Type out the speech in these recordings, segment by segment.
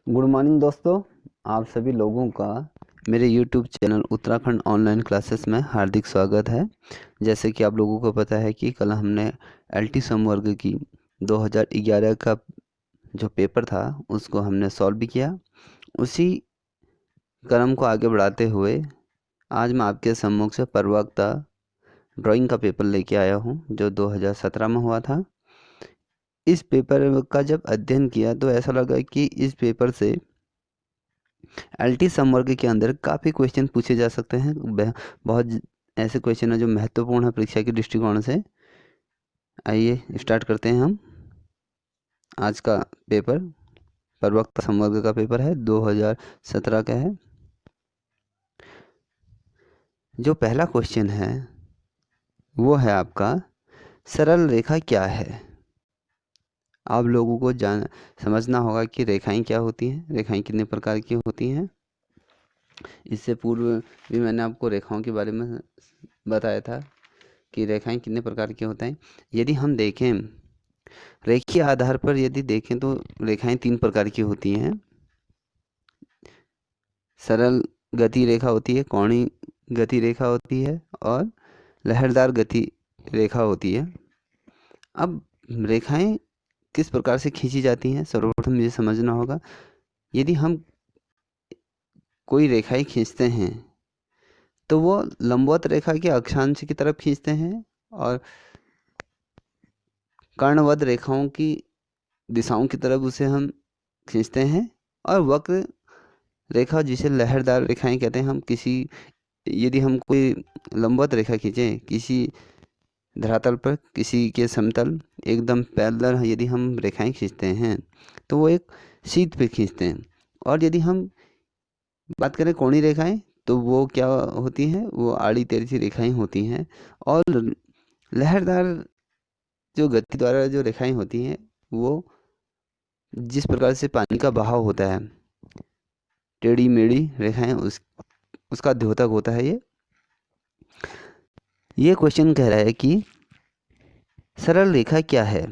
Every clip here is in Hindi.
गुड मॉर्निंग दोस्तों, आप सभी लोगों का मेरे YouTube channel Uttarakhand online classes में हार्दिक स्वागत है। जैसे कि आप लोगों को पता है कि कल हमने एलटी समवर्ग की 2011 का जो पेपर था उसको हमने सॉल्व भी किया। उसी क्रम को आगे बढ़ाते हुए आज मैं आपके सम्मुख से परवक्ता ड्राइंग का पेपर लेके आया हूँ जो 2017 में हुआ था। इस पेपर का जब अध्ययन किया तो ऐसा लगा कि इस पेपर से एलटी समवर्ग के अंदर काफ़ी क्वेश्चन पूछे जा सकते हैं। बहुत ऐसे क्वेश्चन हैं जो महत्वपूर्ण है परीक्षा के दृष्टिकोण से। आइए स्टार्ट करते हैं हम। आज का पेपर परवक्ता समवर्ग का पेपर है, 2017 का है। जो पहला क्वेश्चन है वो है आपका, सरल रेखा क्या है। आप लोगों को समझना होगा कि रेखाएं क्या होती हैं, रेखाएं कितने प्रकार की होती हैं। इससे पूर्व भी मैंने आपको रेखाओं के बारे में बताया था कि रेखाएं कितने प्रकार की होते हैं। यदि हम देखें रेखीय आधार पर, यदि देखें तो रेखाएं 3 प्रकार की होती हैं। सरल गति रेखा होती है, कोणीय गति रेखा होती है और लहरदार गति रेखा होती है। अब रेखाएं किस प्रकार से खींची जाती हैं, सर्वप्रथम मुझे समझना होगा। यदि हम कोई रेखाएं खींचते हैं तो वो लंबवत रेखा के अक्षांश की तरफ खींचते हैं और कर्णवत रेखाओं की दिशाओं की तरफ उसे हम खींचते हैं। और वक्र रेखा जिसे लहरदार रेखाएं कहते हैं, हम यदि हम कोई लंबवत रेखा खींचें किसी धरातल पर, किसी के समतल एकदम पैरेलल यदि हम रेखाएं खींचते हैं तो वो एक शीट पे खींचते हैं। और यदि हम बात करें कोणीय रेखाएं तो वो क्या होती हैं, वो आड़ी तिरछी रेखाएं होती हैं। और लहरदार जो गति द्वारा जो रेखाएं होती हैं वो जिस प्रकार से पानी का बहाव होता है, टेढ़ी मेढ़ी रेखाएं उसका द्योतक होता है। ये क्वेश्चन कह रहा है कि सरल रेखा क्या है।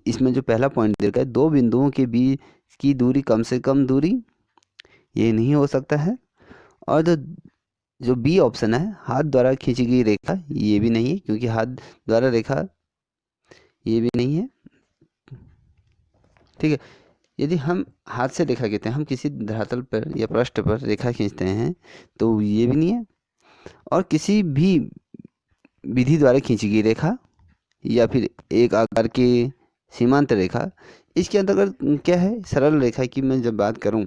इसमें जो पहला पॉइंट दे रखा है, दो बिंदुओं के बीच की दूरी कम से कम दूरी, ये नहीं हो सकता है। और जो बी ऑप्शन है, हाथ द्वारा खींची गई रेखा, ये भी नहीं है क्योंकि हाथ द्वारा रेखा ये भी नहीं है। ठीक है, यदि हम हाथ से रेखा खींचते हैं, हम किसी धरातल पर या पृष्ठ पर रेखा खींचते हैं तो ये भी नहीं है। और किसी भी विधि द्वारा खींची गई रेखा या फिर एक आकार की सीमांत रेखा, इसके अंतर्गत क्या है, सरल रेखा की मैं जब बात करूं,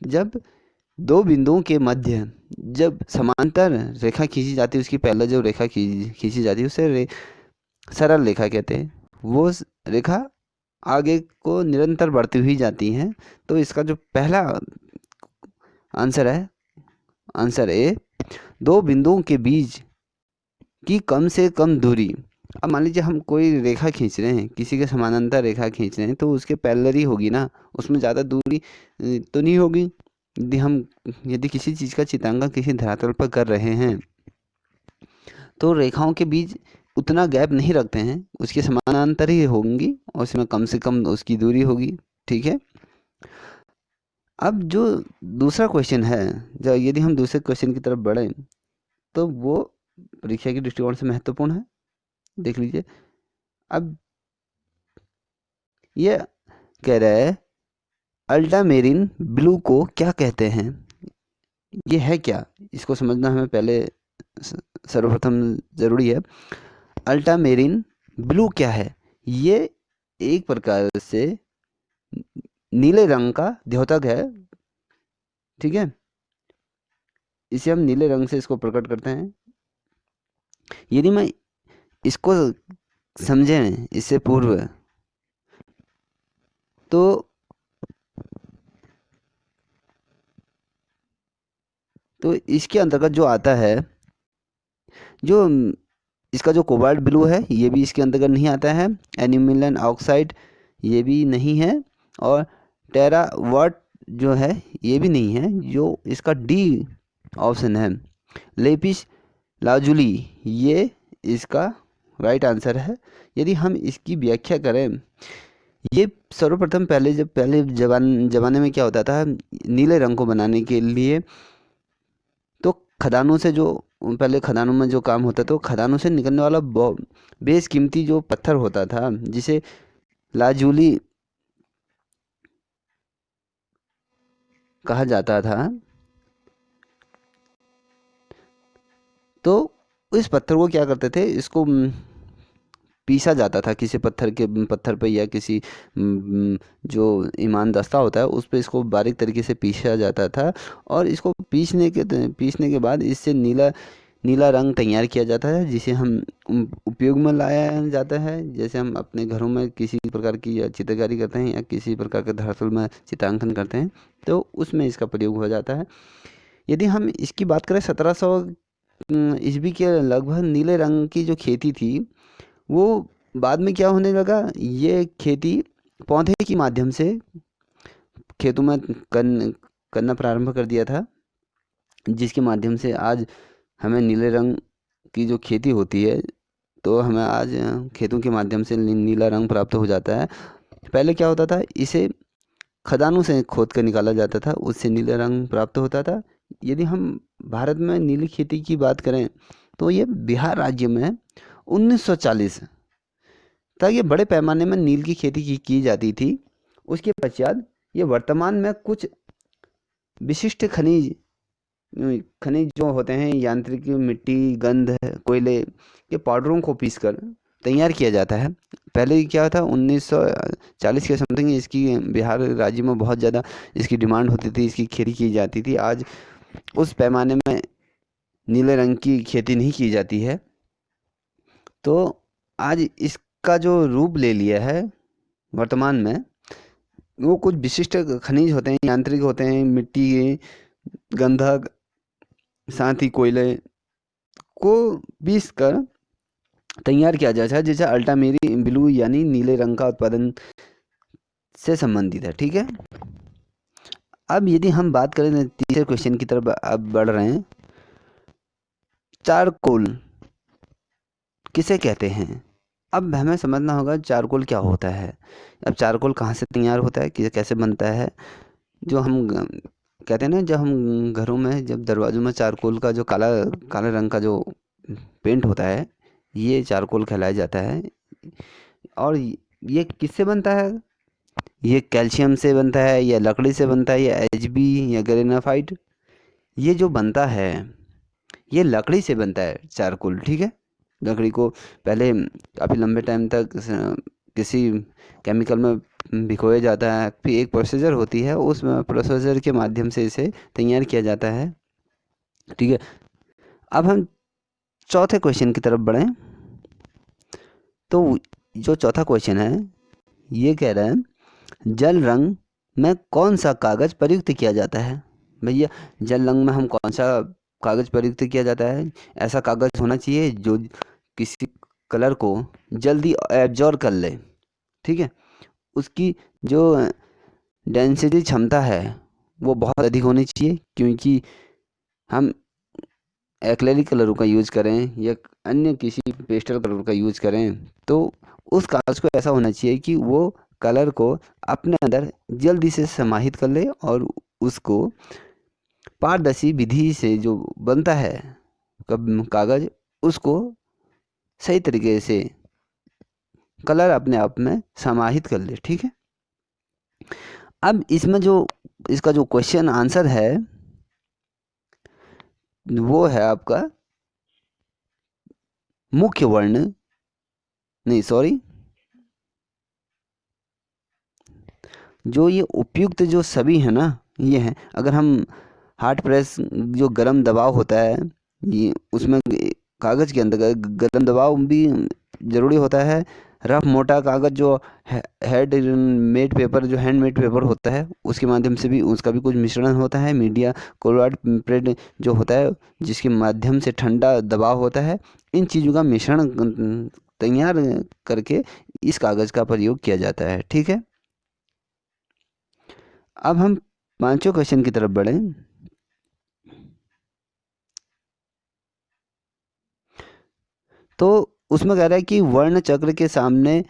जब दो बिंदुओं के मध्य जब समांतर रेखा खींची जाती है, उसकी पहले जो रेखा खींची जाती है उसे सरल रेखा कहते हैं। वो रेखा आगे को निरंतर बढ़ती हुई जाती हैं। तो इसका जो पहला आंसर है, आंसर ए, दो बिंदुओं के बीच की कम से कम दूरी। अब मान लीजिए हम कोई रेखा खींच रहे हैं, किसी के समानांतर रेखा खींच रहे हैं तो उसके पैरेलल ही होगी ना, उसमें ज़्यादा दूरी तो नहीं होगी। यदि किसी चीज़ का चित्रांकन किसी धरातल पर कर रहे हैं तो रेखाओं के बीच उतना गैप नहीं रखते हैं, उसके समानांतर ही होंगी और उसमें कम से कम उसकी दूरी होगी। ठीक है। अब जो दूसरा क्वेश्चन है, जब यदि हम दूसरे क्वेश्चन की तरफ बढ़ें तो वो परीक्षा के दृष्टिकोण से महत्वपूर्ण है। देख लीजिए। अब ये कह रहा है, अल्ट्रामेरिन ब्लू को क्या कहते हैं। ये है क्या, इसको समझना हमें पहले सर्वप्रथम ज़रूरी है। अल्ट्रामेरिन ब्लू क्या है। ये एक प्रकार से नीले रंग का द्योतक है। ठीक है, इसे हम नीले रंग से इसको प्रकट करते हैं। यदि मैं इसको समझें इससे पूर्व, तो इसके अंतर्गत जो आता है, जो इसका जो कोबाल्ट ब्लू है ये भी इसके अंतर्गत नहीं आता है। एल्यूमिनियम ऑक्साइड ये भी नहीं है। और टेरावाट जो है ये भी नहीं है। जो इसका डी ऑप्शन है, लेपिस लाजुली, ये इसका राइट आंसर है। यदि हम इसकी व्याख्या करें, ये सर्वप्रथम पहले जमाने में क्या होता था, नीले रंग को बनाने के लिए तो खदानों से जो पहले खदानों में जो काम होता था, तो खदानों से निकलने वाला बेशकीमती जो पत्थर होता था जिसे लाजूली कहा जाता था, तो इस पत्थर को क्या करते थे, इसको पीसा जाता था किसी पत्थर पे या किसी जो ईमान दस्ता होता है उस पे इसको बारीक तरीके से पीसा जाता था। और इसको पीसने के बाद इससे नीला नीला रंग तैयार किया जाता है, जिसे हम उपयोग में लाया जाता है। जैसे हम अपने घरों में किसी प्रकार की या चित्रकारी करते हैं या किसी प्रकार के धरातल में चित्रांकन करते हैं, तो उसमें इसका प्रयोग हो जाता है। यदि हम इसकी बात करें 1700 ईस्वी के लगभग, नीले रंग की जो खेती थी वो बाद में क्या होने लगा, ये खेती पौधे के माध्यम से खेतों में करना प्रारंभ कर दिया था, जिसके माध्यम से आज हमें नीले रंग की जो खेती होती है, तो हमें आज खेतों के माध्यम से नीला रंग प्राप्त हो जाता है। पहले क्या होता था, इसे खदानों से खोद कर निकाला जाता था, उससे नीला रंग प्राप्त होता था। यदि हम भारत में नीली खेती की बात करें तो ये बिहार राज्य में 1940 तक ये बड़े पैमाने में नील की खेती की जाती थी। उसके पश्चात ये वर्तमान में कुछ विशिष्ट खनिज जो होते हैं, यांत्रिक मिट्टी, गंध, कोयले के पाउडरों को पीसकर तैयार किया जाता है। पहले क्या था, 1940 के समथिंग इसकी बिहार राज्य में बहुत ज़्यादा इसकी डिमांड होती थी, इसकी खेती की जाती थी। आज उस पैमाने में नीले रंग की खेती नहीं की जाती है। तो आज इसका जो रूप ले लिया है वर्तमान में, वो कुछ विशिष्ट खनिज होते हैं, यांत्रिक होते हैं, मिट्टी के गंधक, साथ ही कोयले को पीस कर तैयार किया जाता है, जैसे अल्टामेरी ब्लू यानी नीले रंग का उत्पादन से संबंधित है। ठीक है, अब यदि हम बात करें तीसरे क्वेश्चन की तरफ अब बढ़ रहे हैं, चारकोल किसे कहते हैं। अब हमें समझना होगा चारकोल क्या होता है। अब चारकोल कहाँ से तैयार होता है, कैसे बनता है। जो हम कहते हैं ना, जब हम घरों में जब दरवाजों में चारकोल का जो काला काला रंग का जो पेंट होता है, ये चारकोल कहलाया जाता है। और ये किससे बनता है, ये कैल्शियम से बनता है या लकड़ी से बनता है या एचबी या ग्रेनाफाइट। ये जो बनता है ये लकड़ी से बनता है चारकोल। ठीक है, लकड़ी को पहले काफ़ी लंबे टाइम तक किसी केमिकल में भिगोया जाता है, फिर एक प्रोसीजर होती है, उस प्रोसीजर के माध्यम से इसे तैयार किया जाता है। ठीक है, अब हम चौथे क्वेश्चन की तरफ बढ़ें। तो जो चौथा क्वेश्चन है ये कह रहा है जल रंग में कौन सा कागज प्रयुक्त किया जाता है। भैया, जल रंग में हम कौन सा कागज प्रयुक्त किया जाता है। ऐसा कागज होना चाहिए जो किसी कलर को जल्दी एब्जॉर्ब कर ले। ठीक है, उसकी जो डेंसिटी क्षमता है वो बहुत अधिक होनी चाहिए, क्योंकि हम एक्रेलिक कलरों का यूज़ करें या अन्य किसी पेस्टल कलर का यूज़ करें, तो उस कागज़ को ऐसा होना चाहिए कि वो कलर को अपने अंदर जल्दी से समाहित कर ले और उसको पारदर्शी विधि से जो बनता है कागज़, उसको सही तरीके से कलर अपने आप में समाहित कर ले। ठीक है, अब इसमें जो इसका जो क्वेश्चन आंसर है वो है आपका मुख्य वर्ण, नहीं सॉरी, जो ये उपयुक्त जो सभी है ना, ये हैं। अगर हम हार्ड प्रेस जो गरम दबाव होता है, ये उसमें कागज़ के अंदर गरम दबाव भी ज़रूरी होता है। रफ मोटा कागज़ जो हैंडमेड पेपर होता है, उसके माध्यम से भी उसका भी कुछ मिश्रण होता है। मीडिया कोलवार्ड प्रिंट जो होता है, जिसके माध्यम से ठंडा दबाव होता है। इन चीज़ों का मिश्रण तैयार करके इस कागज़ का प्रयोग किया जाता है। ठीक है, अब हम पांचवें क्वेश्चन की तरफ बढ़ें। तो उसमें कह रहा है कि वर्ण चक्र के सामने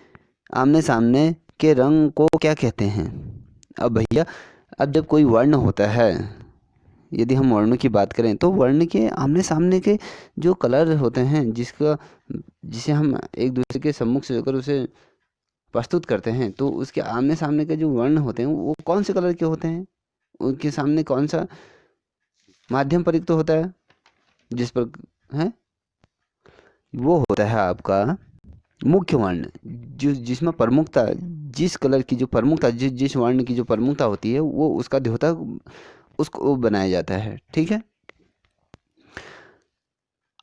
आमने सामने के रंग को क्या कहते हैं? अब भैया, अब जब कोई वर्ण होता है, यदि हम वर्णों की बात करें तो वर्ण के आमने सामने के जो कलर होते हैं, जिसे हम एक दूसरे के सम्मुख से होकर उसे प्रस्तुत करते हैं, तो उसके आमने सामने के जो वर्ण होते हैं वो कौन से कलर के होते हैं? उनके सामने कौन सा माध्यम प्रयुक्त होता है जिस पर है? वो होता है आपका मुख्य वर्ण, जिसमें प्रमुखता, जिस कलर की जो प्रमुखता, जिस वर्ण की जो प्रमुखता होती है, वो उसका देवता, उसको बनाया जाता है। ठीक है,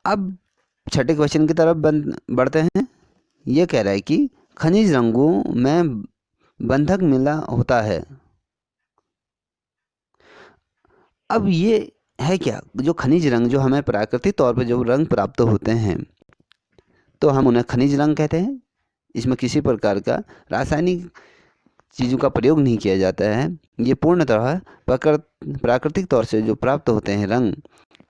अब छठे क्वेश्चन की तरफ बढ़ते हैं। ये कह रहा है कि खनिज रंगों में बंधक मिला होता है। अब ये है क्या? जो खनिज रंग जो हमें प्राकृतिक तौर पर जो रंग प्राप्त होते हैं, तो हम उन्हें खनिज रंग कहते हैं। इसमें किसी प्रकार का रासायनिक चीज़ों का प्रयोग नहीं किया जाता है। ये पूर्णतः प्राकृतिक तौर से जो प्राप्त होते हैं रंग,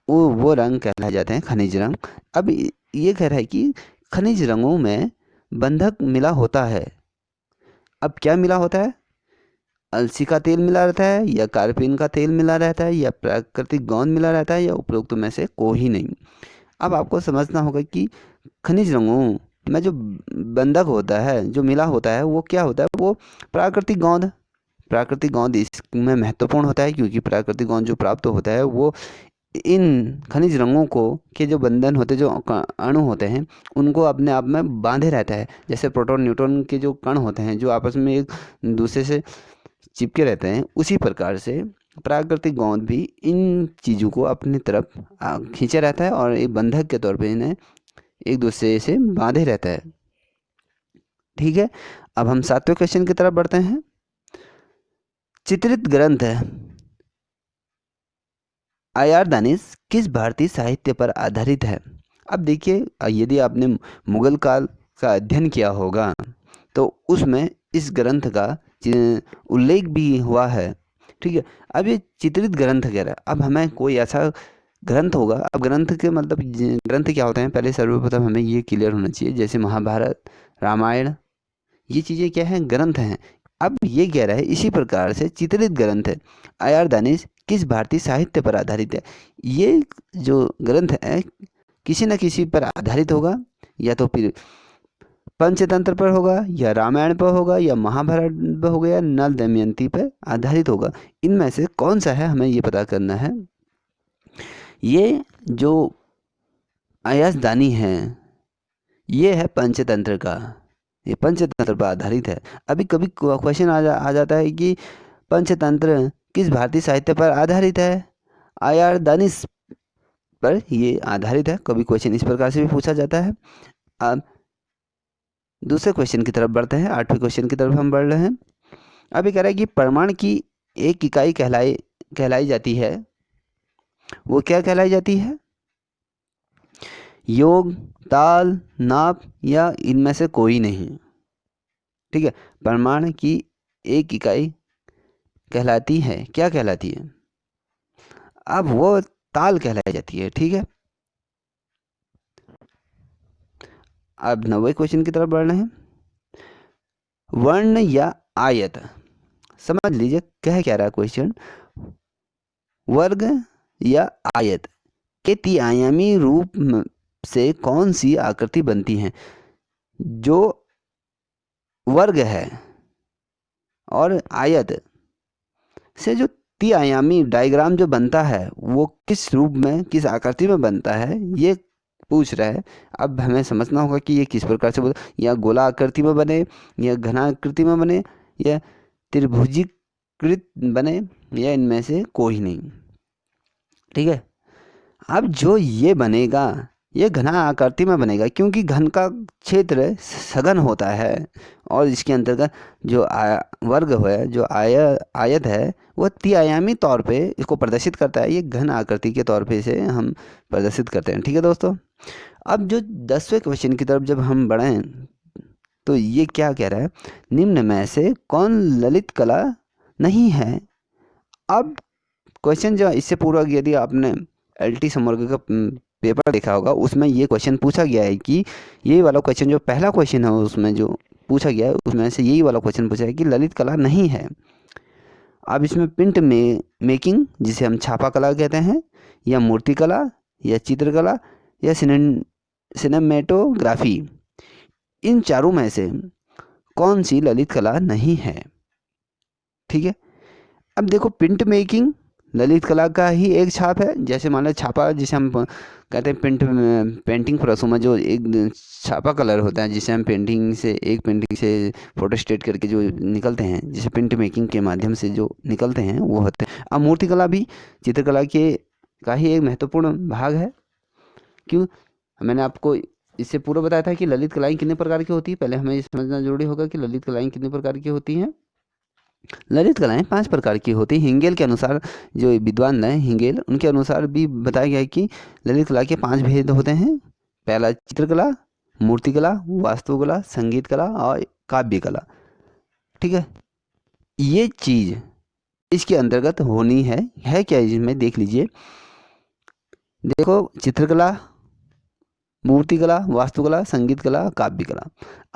वो रंग कहलाए जाते हैं खनिज रंग। अब ये कह रहा है कि खनिज रंगों में बंधक मिला होता है। अब क्या मिला होता है? अलसी का तेल मिला रहता है, या कारपीन का तेल मिला रहता है, या प्राकृतिक गोंद मिला रहता है, या उपरोक्त में से कोई नहीं। अब आपको समझना होगा कि खनिज रंगों में जो बंधक होता है, जो मिला होता है, वो क्या होता है? वो प्राकृतिक गोंद। प्राकृतिक गोंद इसमें महत्वपूर्ण होता है, क्योंकि प्राकृतिक गोंद जो प्राप्त होता है वो इन खनिज रंगों को के जो बंधन होते, जो अणु होते हैं, उनको अपने आप में बांधे रहता है। जैसे प्रोटॉन न्यूट्रॉन के जो कण होते हैं, जो आपस में एक दूसरे से चिपके रहते हैं, उसी प्रकार से प्राकृतिक गोंद भी इन चीज़ों को अपनी तरफ खींचे रहता है और एक बंधक के तौर पे इन्हें एक दूसरे से बांधे रहता है। ठीक है, अब हम सातवें क्वेश्चन की तरफ बढ़ते हैं। चित्रित ग्रंथ आयारदानिश किस भारतीय साहित्य पर आधारित है? अब देखिए, यदि आपने मुगल काल का अध्ययन किया होगा तो उसमें इस ग्रंथ का उल्लेख भी हुआ है। ठीक है, अब ये चित्रित ग्रंथ कह रहा है। अब हमें कोई ऐसा ग्रंथ होगा, अब ग्रंथ के मतलब ग्रंथ क्या होते हैं, पहले सर्वप्रथम हमें ये क्लियर होना चाहिए। जैसे महाभारत, रामायण, ये चीज़ें क्या हैं? ग्रंथ हैं। अब ये कह रहा है इसी प्रकार से चित्रित ग्रंथ है आयारदानिश किस भारतीय साहित्य पर आधारित है? ये जो ग्रंथ है किसी न किसी पर आधारित होगा, या तो फिर पंचतंत्र पर होगा, या रामायण पर होगा, या महाभारत पर होगा, या नल दमयंती पर आधारित होगा। इनमें से कौन सा है, हमें ये पता करना है। ये जो आयासदानी है, ये है पंचतंत्र का, ये पंचतंत्र पर आधारित है। अभी कभी क्वेश्चन आ जाता है कि पंचतंत्र किस भारतीय साहित्य पर आधारित है? आयारदानिश पर ये आधारित है। कभी क्वेश्चन इस प्रकार से भी पूछा जाता है। अब दूसरे क्वेश्चन की तरफ बढ़ते हैं, आठवें क्वेश्चन की तरफ हम बढ़ रहे हैं। अभी कह रहा है कि परमाणु की एक इकाई कहलाई जाती है। वो क्या कहलाई जाती है? योग, ताल, नाप, या इनमें से कोई नहीं। ठीक है, परमाणु की एक इकाई कहलाती है, क्या कहलाती है? अब वो ताल कहलाई जाती है। ठीक है, अब 9वें क्वेश्चन की तरफ बढ़ रहे हैं। वर्ण या आयत, समझ लीजिए कह क्या रहा है क्वेश्चन। वर्ग या आयत के त्रिआयामी रूप से कौन सी आकृति बनती है? जो वर्ग है और आयत से जो त्रिआयामी डायग्राम जो बनता है, वो किस रूप में, किस आकृति में बनता है, ये पूछ रहा है। अब हमें समझना होगा कि ये किस प्रकार से या गोला आकृति में बने, या घनाकृति में बने, या त्रिभुजीकृत बने, या इनमें से कोई नहीं। ठीक है, अब जो ये बनेगा ये घना आकृति में बनेगा, क्योंकि घन का क्षेत्र सघन होता है और इसके अंतर्गत जो वर्ग है, जो आयत है, वो त्रिआयामी तौर पे इसको प्रदर्शित करता है। ये घन आकृति के तौर पे इसे हम प्रदर्शित करते हैं। ठीक है दोस्तों, अब जो 10वें क्वेश्चन की तरफ जब हम बढ़ें तो ये क्या कह रहा है? निम्न में से कौन ललित कला नहीं है? अब क्वेश्चन जो इससे पूर्व यदि आपने LT समवर्ग का पेपर देखा होगा, उसमें ये क्वेश्चन पूछा गया है कि ये वाला क्वेश्चन जो पहला क्वेश्चन है उसमें जो पूछा गया है उसमें से यही वाला क्वेश्चन पूछा है कि ललित कला नहीं है। अब इसमें प्रिंट में मेकिंग जिसे हम छापा कला कहते हैं, या मूर्ति कला, या चित्रकला, या सिनेमेटोग्राफी, इन चारों में से कौन सी ललित कला नहीं है? ठीक है, अब देखो प्रिंट मेकिंग ललित कला का ही एक छाप है। जैसे मान लो छापा जिसे हम कहते हैं पेंटिंग प्रोसेस में जो एक छापा कलर होता है जिसे हम पेंटिंग से फोटोस्टेट करके जो निकलते हैं, जिसे प्रिंट मेकिंग के माध्यम से जो निकलते हैं वो होते हैं। अब मूर्ति कला भी चित्रकला के का ही एक महत्वपूर्ण भाग है। क्यों? मैंने आपको इससे पूर्व बताया था कि ललित कलाएं कितने प्रकार की होती है। पहले हमें ये समझना जरूरी होगा कि ललित कलाएं कितने प्रकार की होती हैं। ललित कलाएं 5 प्रकार की होती हैं। हिंगेल के अनुसार, जो विद्वान है हिंगेल, उनके अनुसार भी बताया गया है कि ललित कला के 5 भेद होते हैं। पहला चित्रकला, मूर्तिकला, वास्तुकला, संगीत कला और काव्य कला। ठीक है, ये चीज इसके अंतर्गत होनी है क्या इसमें देख लीजिए। देखो, चित्रकला, मूर्तिकला, वास्तुकला, संगीत कला, काव्य कला।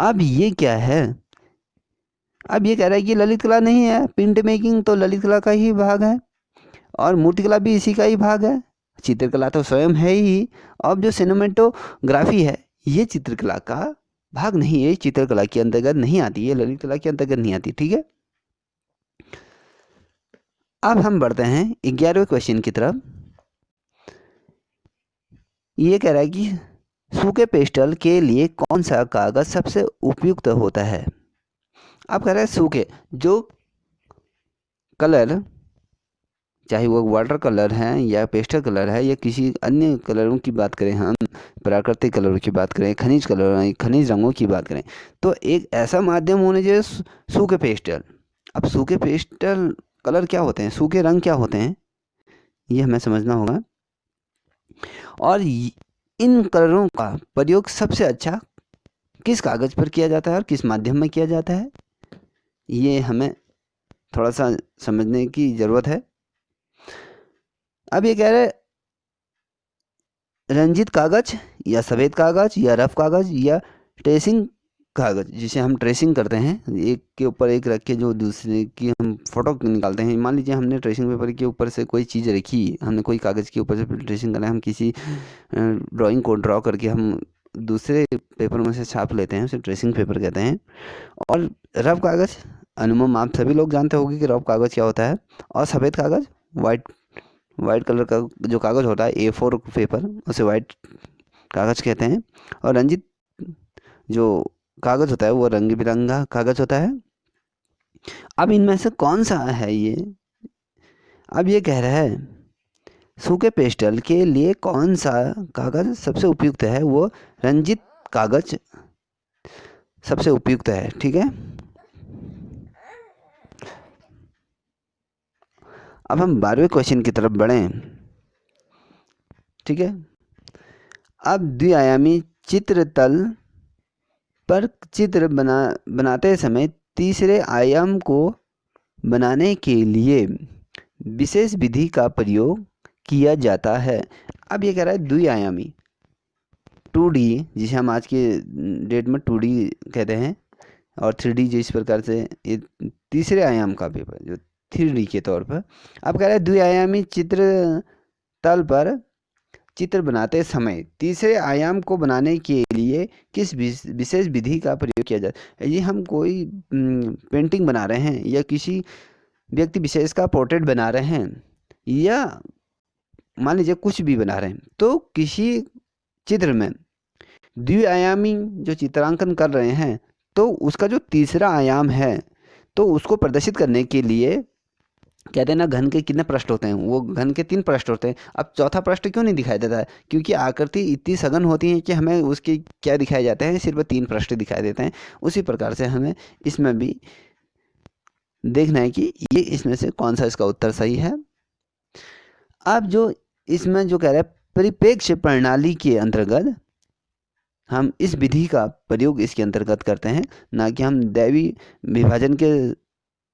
अब ये क्या है? अब ये कह रहा है कि ललित कला नहीं है। प्रिंट मेकिंग तो ललित कला का ही भाग है और मूर्तिकला भी इसी का ही भाग है। चित्रकला तो स्वयं है ही। अब जो सिनेमेटोग्राफी है ये चित्रकला का भाग नहीं है, चित्रकला के अंतर्गत नहीं आती है, ललित कला के अंतर्गत नहीं आती। ठीक है, अब हम बढ़ते हैं 11वें क्वेश्चन की तरफ। ये कह रहा है कि सूखे पेस्टल के लिए कौन सा कागज सबसे उपयुक्त होता है? अब कह रहा है सूखे जो कलर, चाहे वो वाटर कलर है या पेस्टल कलर है या किसी अन्य कलरों की बात करें, हम प्राकृतिक कलरों की बात करें, खनिज रंगों की बात करें, तो एक ऐसा माध्यम होने चाहिए सूखे पेस्टल। अब सूखे पेस्टल कलर क्या होते हैं, सूखे रंग क्या होते हैं, ये हमें समझना होगा। और इन कलरों का प्रयोग सबसे अच्छा किस कागज पर किया जाता है और किस माध्यम में किया जाता है, ये हमें थोड़ा सा समझने की ज़रूरत है। अब ये कह रहे रंजित कागज या सफ़ेद कागज या रफ कागज या ट्रेसिंग कागज, जिसे हम ट्रेसिंग करते हैं, एक के ऊपर एक रख के जो दूसरे की हम फोटो निकालते हैं। मान लीजिए हमने ट्रेसिंग पेपर के ऊपर से कोई चीज़ रखी, हमने कोई कागज़ के ऊपर से ट्रेसिंग करना है, हम किसी ड्राइंग को ड्रॉ करके हम दूसरे पेपर में से छाप लेते हैं, उसे ट्रेसिंग पेपर कहते हैं। और रफ कागज़, अनुमान आप सभी लोग जानते होंगे कि रफ कागज़ क्या होता है। और सफ़ेद कागज़, वाइट कलर का जो कागज़ होता है A4 पेपर, उसे वाइट कागज़ कहते हैं। और रंजित जो कागज़ होता है वो रंग बिरंगा कागज़ होता है। अब इनमें से कौन सा है ये? अब ये कह रहा है सूखे पेस्टल के लिए कौन सा कागज़ सबसे उपयुक्त है, वो रंजित कागज़ सबसे उपयुक्त है। ठीक है, अब हम 12वें क्वेश्चन की तरफ बढ़ें। ठीक है, अब द्विआयामी चित्र तल पर चित्र बनाते समय तीसरे आयाम को बनाने के लिए विशेष विधि का प्रयोग किया जाता है। अब ये कह रहा है द्विआयामी 2D, जिसे हम आज के डेट में 2D कहते हैं, और 3D जिस प्रकार से ये तीसरे आयाम का पेपर जो 3D के तौर पर। अब कह रहा है द्विआयामी चित्र तल पर चित्र बनाते समय तीसरे आयाम को बनाने के लिए किस विशेष विधि का प्रयोग किया जाता है? ये हम कोई पेंटिंग बना रहे हैं या किसी व्यक्ति विशेष का पोर्ट्रेट बना रहे हैं या मान लीजिए कुछ भी बना रहे हैं, तो किसी चित्र में द्विआयामी जो चित्रांकन कर रहे हैं तो उसका जो तीसरा आयाम है तो उसको प्रदर्शित करने के लिए कहते हैं ना, घन के कितने पृष्ठ होते हैं, वो घन के 3 पृष्ठ होते हैं। अब चौथा पृष्ठ क्यों नहीं दिखाई देता है? क्योंकि आकृति इतनी सघन होती है कि हमें उसके क्या दिखाए जाते हैं, सिर्फ 3 पृष्ठ दिखाई देते हैं। उसी प्रकार से हमें इसमें भी देखना है कि ये इसमें से कौन सा इसका उत्तर सही है। अब जो इसमें जो कह रहा है परिप्रेक्ष्य प्रणाली के अंतर्गत हम इस विधि का प्रयोग इसके अंतर्गत करते हैं, ना कि हम दैवीय विभाजन के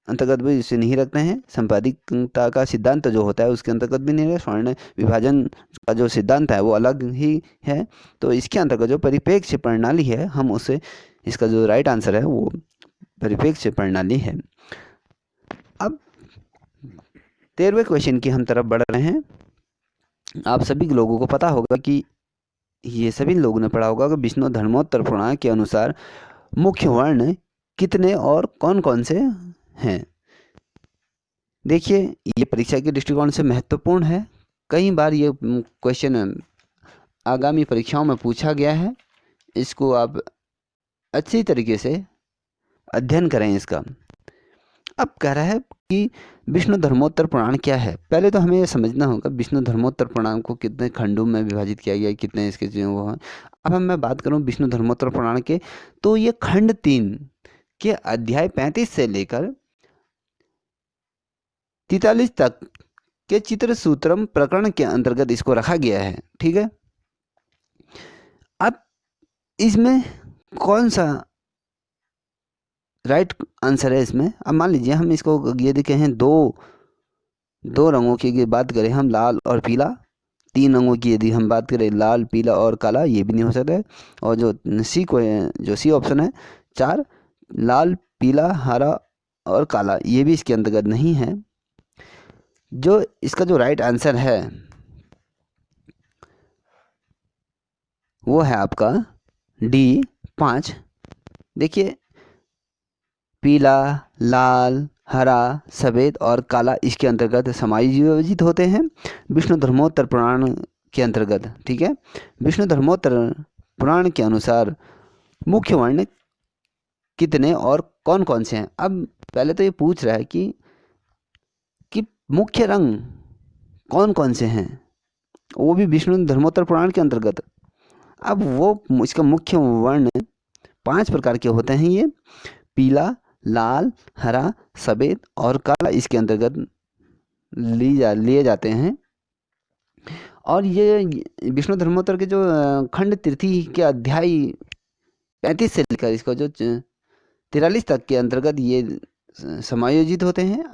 अंतर्गत भी इसे नहीं रखते हैं। संपादिकता का सिद्धांत जो होता है उसके अंतर्गत भी नहीं है। स्वर्ण विभाजन का जो सिद्धांत है वो अलग ही है। तो इसके अंतर्गत जो परिप्रेक्ष्य प्रणाली है हम उसे इसका जो राइट आंसर है वो परिप्रेक्ष्य प्रणाली है। अब 13वें क्वेश्चन की हम तरफ बढ़ रहे हैं। आप सभी लोगों को पता होगा कि ये सभी लोगों ने पढ़ा होगा कि विष्णु धर्मोत्तर पुराण के अनुसार मुख्य वर्ण कितने और कौन कौन से हैं। देखिए, ये परीक्षा के दृष्टिकोण से महत्वपूर्ण है। कई बार ये क्वेश्चन आगामी परीक्षाओं में पूछा गया है। इसको आप अच्छी तरीके से अध्ययन करें इसका। अब कह रहा है कि विष्णु धर्मोत्तर पुराण क्या है। पहले तो हमें ये समझना होगा विष्णु धर्मोत्तर पुराण को कितने खंडों में विभाजित किया गया है, कितने इसके जो वो हैं। अब मैं बात करूं विष्णु धर्मोत्तर पुराण के, तो ये खंड 3 के अध्याय 35 से लेकर 43 तक के चित्र सूत्रम प्रकरण के अंतर्गत इसको रखा गया है। ठीक है, अब इसमें कौन सा राइट आंसर है इसमें। अब मान लीजिए हम इसको ये देखे हैं दो रंगों की बात करें हम, लाल और पीला। 3 रंगों की यदि हम बात करें, लाल पीला और काला, ये भी नहीं हो सकता है। और जो सी ऑप्शन है 4, लाल पीला हरा और काला, ये भी इसके अंतर्गत नहीं है। जो इसका जो राइट आंसर है वो है आपका डी 5। देखिए, पीला, लाल, हरा, सफ़ेद और काला इसके अंतर्गत समायोजित होते हैं विष्णु धर्मोत्तर पुराण के अंतर्गत। ठीक है, विष्णु धर्मोत्तर पुराण के अनुसार मुख्य वर्ण कितने और कौन कौन से हैं। अब पहले तो ये पूछ रहा है कि मुख्य रंग कौन कौन से हैं, वो भी विष्णु धर्मोत्तर पुराण के अंतर्गत। अब वो इसका मुख्य वर्ण 5 प्रकार के होते हैं। ये पीला, लाल, हरा, सफ़ेद और काला इसके अंतर्गत लिए जाते हैं। और ये विष्णु धर्मोत्तर के जो खंड तृतीय के अध्याय 35 से लेकर इसको जो 43 तक के अंतर्गत ये समायोजित होते हैं।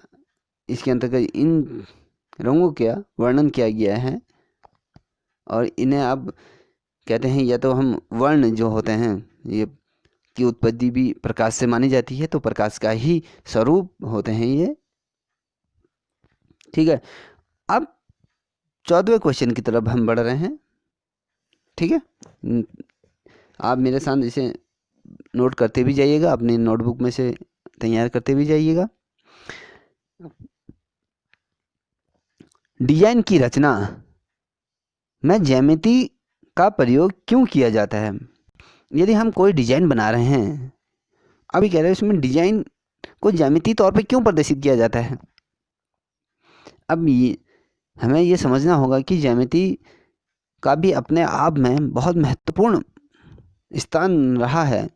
इसके अंतर्गत इन रंगों का वर्णन किया गया है और इन्हें अब कहते हैं, या तो हम वर्ण जो होते हैं ये की उत्पत्ति भी प्रकाश से मानी जाती है, तो प्रकाश का ही स्वरूप होते हैं ये। ठीक है, अब 14वें क्वेश्चन की तरफ हम बढ़ रहे हैं। ठीक है, आप मेरे साथ इसे नोट करते भी जाइएगा, अपनी नोटबुक में से तैयार करते भी जाइएगा। डिजाइन की रचना में ज्यामिति का प्रयोग क्यों किया जाता है। यदि हम कोई डिजाइन बना रहे हैं, अभी कह रहे हैं उसमें डिजाइन को ज्यामितीय तौर पे क्यों प्रदर्शित किया जाता है। अब हमें ये समझना होगा कि ज्यामिति का भी अपने आप में बहुत महत्वपूर्ण स्थान रहा है।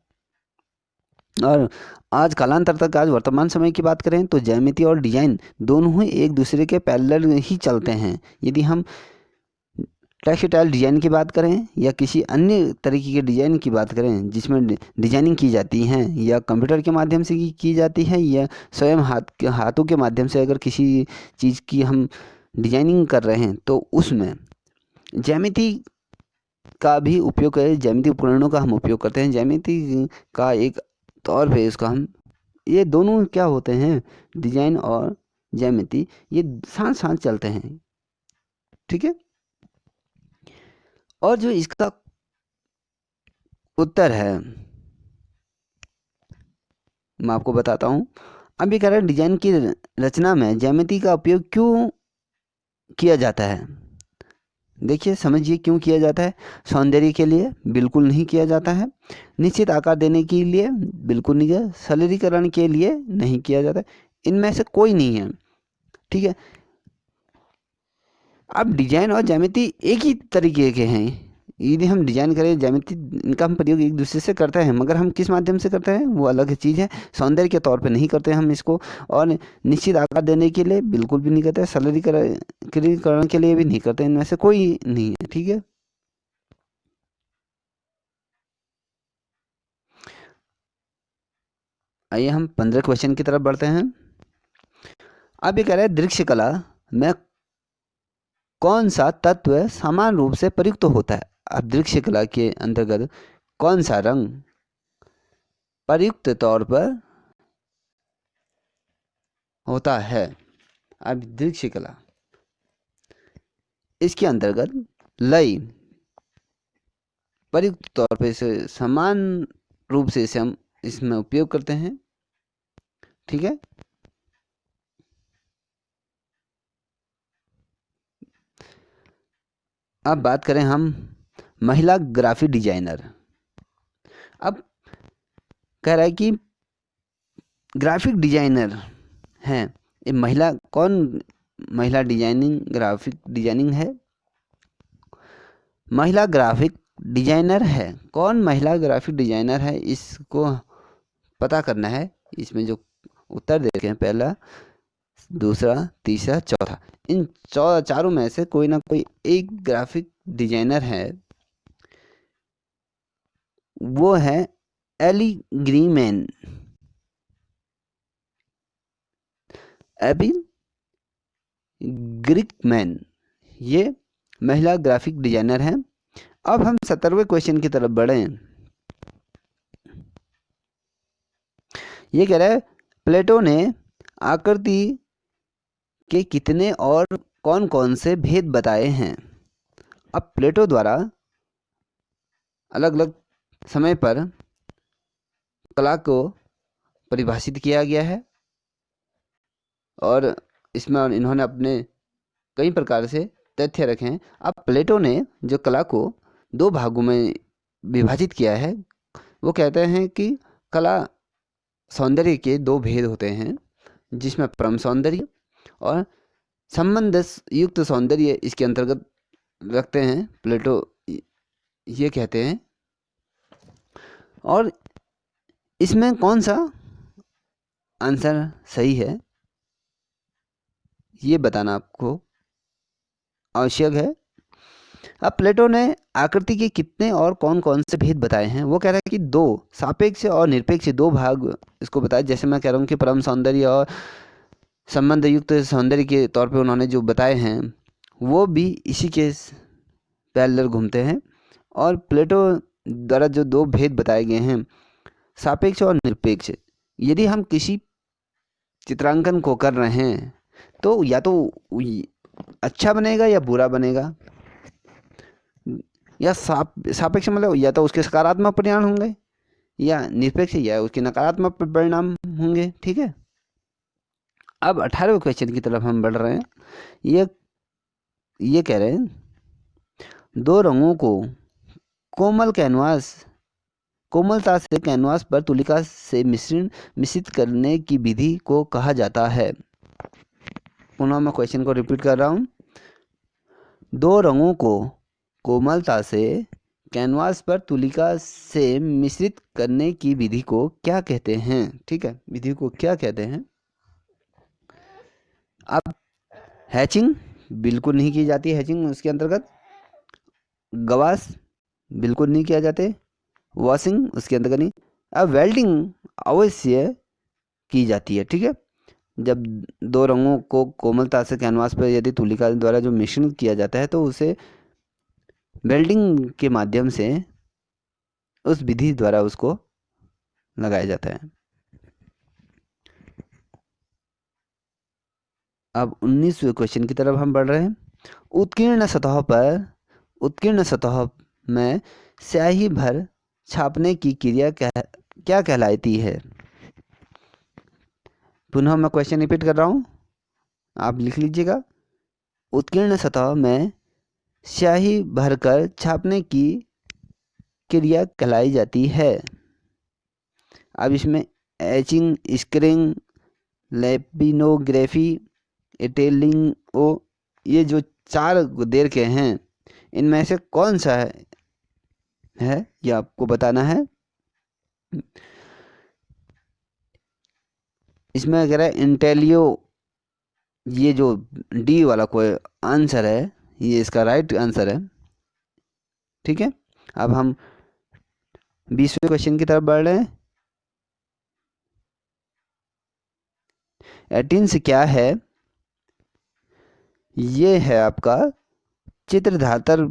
और आज कालांतर तक, आज वर्तमान समय की बात करें तो ज्यामिति और डिजाइन दोनों ही एक दूसरे के पैरेलल ही चलते हैं। यदि हम टेक्सटाइल डिजाइन की बात करें या किसी अन्य तरीके के डिजाइन की बात करें जिसमें डिजाइनिंग की जाती है, या कंप्यूटर के माध्यम से की जाती है, या स्वयं हाथों के माध्यम से अगर किसी चीज़ की हम डिजाइनिंग कर रहे हैं, तो उसमें ज्यामिति का भी उपयोग करें। ज्यामिति उपकरणों का हम उपयोग करते हैं। ज्यामिति का एक तौर पे इसका हम, ये दोनों क्या होते हैं, डिजाइन और ज्यामिति, ये साथ साथ चलते हैं। ठीक है, और जो इसका उत्तर है मैं आपको बताता हूँ। अब ये कह रहा है डिजाइन की रचना में ज्यामिति का उपयोग क्यों किया जाता है। देखिए, समझिए क्यों किया जाता है। सौंदर्य के लिए बिल्कुल नहीं किया जाता है। निश्चित आकार देने के लिए बिल्कुल नहीं किया। सरलीकरण के लिए नहीं किया जाता है। इनमें से कोई नहीं है। ठीक है, अब डिजाइन और ज्यामिति एक ही तरीके के हैं। यदि हम डिजाइन करें, ज्यामिति, इनका हम प्रयोग एक दूसरे से करते हैं, मगर हम किस माध्यम से करते हैं वो अलग चीज़ है। सौंदर्य के तौर पे नहीं करते हम इसको, और निश्चित आकार देने के लिए बिल्कुल भी नहीं करते, सरलीकरण के लिए भी नहीं करते। इनमें से कोई नहीं है। ठीक है, आइए हम 15 क्वेश्चन की तरफ बढ़ते हैं। अब ये कह रहे हैं दृश्य कला में कौन सा तत्व समान रूप से प्रयुक्त होता है। अब दृश्य कला के अंतर्गत कौन सा रंग प्रयुक्त तौर पर होता है। अब दृश्य कला, इसके अंतर्गत लय प्रयुक्त तौर पर इसे समान रूप से इसे हम इसमें उपयोग करते हैं। ठीक है। अब बात करें हम महिला ग्राफिक डिजाइनर। अब कह रहा है कि ग्राफिक डिजाइनर हैं, ये महिला कौन, महिला डिजाइनिंग ग्राफिक डिजाइनिंग है, महिला ग्राफिक डिजाइनर है। कौन महिला ग्राफिक डिजाइनर है, इसको पता करना है। इसमें जो उत्तर देखे हैं, पहला, दूसरा, तीसरा, चौथा, इन चारों में से कोई ना कोई एक ग्राफिक डिजाइनर है। वो है एली ग्रीमैन। एबी ग्रिकमैन, ये महिला ग्राफिक डिजाइनर हैं। अब हम 17वें क्वेश्चन की तरफ बढ़े। ये कह रहा है प्लेटो ने आकृति के कितने और कौन कौन से भेद बताए हैं। अब प्लेटो द्वारा अलग अलग समय पर कला को परिभाषित किया गया है और इसमें इन्होंने अपने कई प्रकार से तथ्य रखे हैं। अब प्लेटो ने जो कला को दो भागों में विभाजित किया है, वो कहते हैं कि कला सौंदर्य के दो भेद होते हैं, जिसमें परम सौंदर्य और संबंध युक्त सौंदर्य इसके अंतर्गत रखते हैं, प्लेटो ये कहते हैं। और इसमें कौन सा आंसर सही है, ये बताना आपको आवश्यक है। अब प्लेटो ने आकृति के कितने और कौन कौन से भेद बताए हैं। वो कह रहा है कि दो, सापेक्ष और निरपेक्ष, दो भाग इसको बताया। जैसे मैं कह रहा हूँ कि परम सौंदर्य और संबंध युक्त सौंदर्य के तौर पे उन्होंने जो बताए हैं, वो भी इसी के पैरेलल घूमते हैं। और प्लेटो द्वारा जो दो भेद बताए गए हैं, सापेक्ष और निरपेक्ष, यदि हम किसी चित्रांकन को कर रहे हैं तो या तो अच्छा बनेगा या बुरा बनेगा, या सापेक्ष मतलब या तो उसके सकारात्मक परिणाम होंगे, या निरपेक्ष या उसके नकारात्मक परिणाम होंगे। ठीक है। अब 18वें क्वेश्चन की तरफ हम बढ़ रहे हैं। ये कह रहे हैं दो रंगों को कोमलता से कैनवास पर तुलिका से मिश्रित करने की विधि को कहा जाता है। पुनः मैं क्वेश्चन को रिपीट कर रहा हूँ। दो रंगों को कोमलता से कैनवास पर तुलिका से मिश्रित करने की विधि को क्या कहते हैं। ठीक है, विधि को क्या कहते हैं। अब हैचिंग बिल्कुल नहीं की जाती, हैचिंग उसके अंतर्गत गवास बिल्कुल नहीं किया जाते, वॉशिंग उसके अंतर्गत नहीं। अब वेल्डिंग अवश्य की जाती है। ठीक है, जब दो रंगों को कोमलता से कैनवास पर यदि तुलिका द्वारा जो मिश्रण किया जाता है तो उसे वेल्डिंग के माध्यम से उस विधि द्वारा उसको लगाया जाता है। अब 19वें क्वेश्चन की तरफ हम बढ़ रहे हैं। उत्कीर्ण सतह में स्याही भर छापने की क्रिया क्या कहलाती है। पुनः मैं क्वेश्चन रिपीट कर रहा हूँ, आप लिख लीजिएगा। उत्कीर्ण सतह में स्याही भरकर छापने की क्रिया कहलाई जाती है। अब इसमें एचिंग, स्क्रिंग, लेपिनोग्राफी, इटेलिंग ओ, ये जो चार देर के हैं, इनमें से कौन सा है ये आपको बताना है। इसमें अगर है इंटेलियो, ये जो डी वाला कोई आंसर है, ये इसका राइट आंसर है। ठीक है, अब हम 20वें क्वेश्चन की तरफ बढ़ रहे हैं। एटीन्स क्या है। ये है आपका चित्र धातर